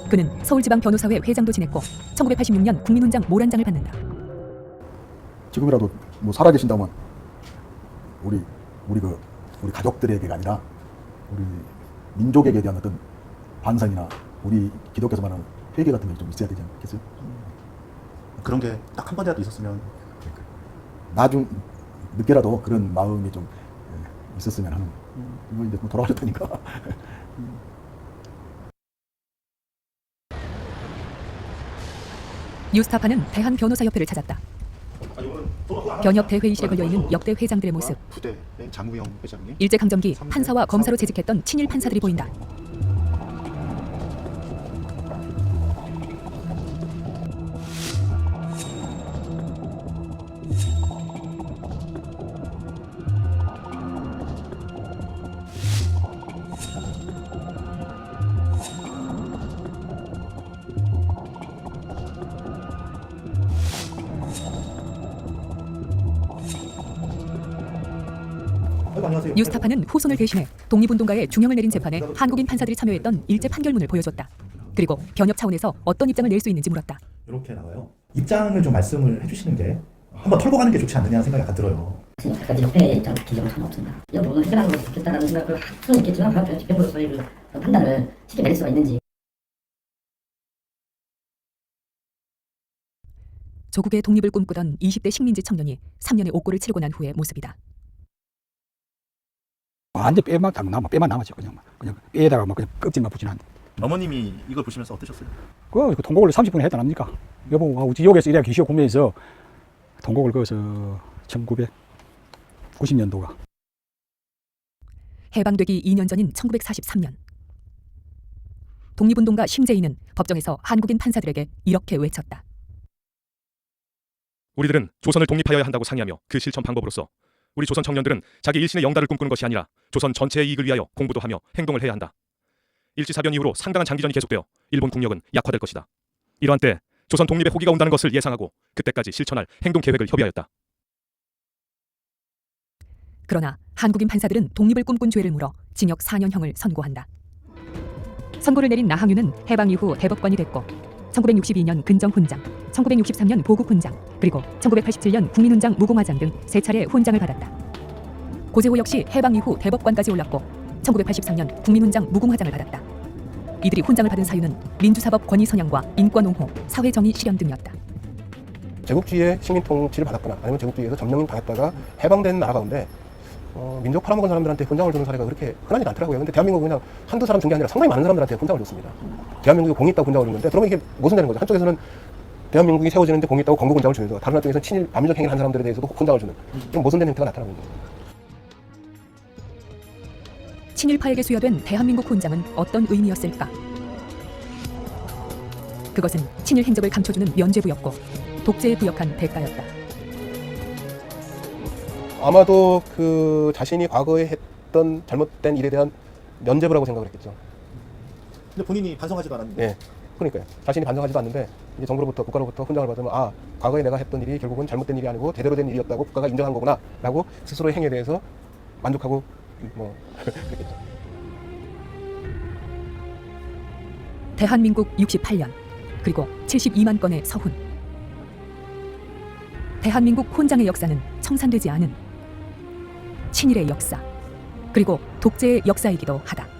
S5: 그는 서울지방변호사회 회장도 지냈고 1986년 국민훈장 모란장을 받는다.
S6: 지금이라도 뭐 살아계신다면 우리 가족들에게가 아니라 우리 민족에게 대한 어떤 반성이나 우리 기독교에서 말하는 회개 같은 게 좀 있어야 되지 않겠어요?
S1: 그런 게 딱 한 번이라도 있었으면
S6: 나중 늦게라도 그런 마음이 좀 있었으면 하는. 이거 이제 돌아가셨다니까.
S5: 뉴스타파는 대한변호사협회를 찾았다. 변협 대회의실에 걸려있는 역대 회장들의 모습.
S1: 장우영 회장님.
S5: 일제강점기 판사와 검사로 재직했던 친일 판사들이 보인다. 뉴스타파는 후손을 대신해 독립운동가의 중형을 내린 재판에 한국인 판사들이 참여했던 일제 판결문을 보여줬다. 그리고 변협 차원에서 어떤 입장을 낼 수 있는지 물었다.
S1: 이렇게 나와요. 입장을 좀 말씀을 해주시는 게 한번 털고 가는 게 좋지 않느냐는 생각이 약간 들어요.
S19: 지금까지 협회의 입장 기정은 전혀 없습니다. 이 부분을 해결하는 것이 좋겠다는 생각을 항상 있겠지만 그 집행부로서의 그 판단을 쉽게 내릴 수가 있는지.
S5: 조국의 독립을 꿈꾸던 20대 식민지 청년이 3년의 옥고를 치르고 난 후의 모습이다.
S10: 완전 빼만 남았죠. 그냥 빼에다가 막 그냥 껍질만 붙이는.
S1: 어머님이 이걸 보시면서 어떠셨어요?
S10: 그 통곡을 30분에 했단 합니까? 여보, 우리 지역에서 이래 계시오 구면에서 통곡을 그어서 1990년도가.
S5: 해방되기 2년 전인 1943년. 독립운동가 심재희는 법정에서 한국인 판사들에게 이렇게 외쳤다.
S4: 우리들은 조선을 독립하여야 한다고 상의하며 그 실천 방법으로서 우리 조선 청년들은 자기 일신의 영달을 꿈꾸는 것이 아니라 조선 전체의 이익을 위하여 공부도 하며 행동을 해야 한다. 일제사변 이후로 상당한 장기전이 계속되어 일본 국력은 약화될 것이다. 이러한 때 조선 독립의 호기가 온다는 것을 예상하고 그때까지 실천할 행동 계획을 협의하였다.
S5: 그러나 한국인 판사들은 독립을 꿈꾼 죄를 물어 징역 4년형을 선고한다. 선고를 내린 나항유는 해방 이후 대법관이 됐고 1962년 근정훈장, 1963년 보국훈장, 그리고 1987년 국민훈장 무공화장 등 3차례 훈장을 받았다. 고재호 역시 해방 이후 대법관까지 올랐고 1983년 국민훈장 무공화장을 받았다. 이들이 훈장을 받은 사유는 민주사법 권위 선양과 인권옹호, 사회정의 실현 등이었다.
S14: 제국주의의 식민통치를 받았거나 아니면 제국주의에서 점령을 당했다가 해방된 나라 가운데 민족 팔아먹은 사람들한테 훈장을 주는 사례가 그렇게 흔하지 않더라고요. 근데 대한민국은 그냥 한두 사람 준 게 아니라 상당히 많은 사람들한테 훈장을 줬습니다. 대한민국이 공이 있다고 훈장을 줬는데 그러면 이게 무슨 되는 거죠? 한쪽에서는 대한민국이 세워지는데 공이 있다고 건국 훈장을 주면서 다른 한쪽에서는 친일 반민족 행위를 한 사람들에 대해서도 훈장을 주는 이런 모순된 행태가 나타나고 있는 거예요.
S5: 친일파에게 수여된 대한민국 훈장은 어떤 의미였을까? 그것은 친일 행적을 감춰주는 면죄부였고 독재에 부역한 대가였다.
S14: 아마도 그 자신이 과거에 했던 잘못된 일에 대한 면죄부라고 생각을 했겠죠.
S1: 근데 본인이 반성하지도 않았는데.
S14: 네, 그러니까요. 자신이 반성하지도 않는데 이제 정부로부터 국가로부터 훈장을 받으면 아 과거에 내가 했던 일이 결국은 잘못된 일이 아니고 제대로 된 일이었다고 국가가 인정한 거구나라고 스스로의 행위에 대해서 만족하고 뭐 그랬겠죠.
S5: 대한민국 68년 그리고 72만 건의 서훈. 대한민국 혼장의 역사는 청산되지 않은 친일의 역사 그리고 독재의 역사이기도 하다.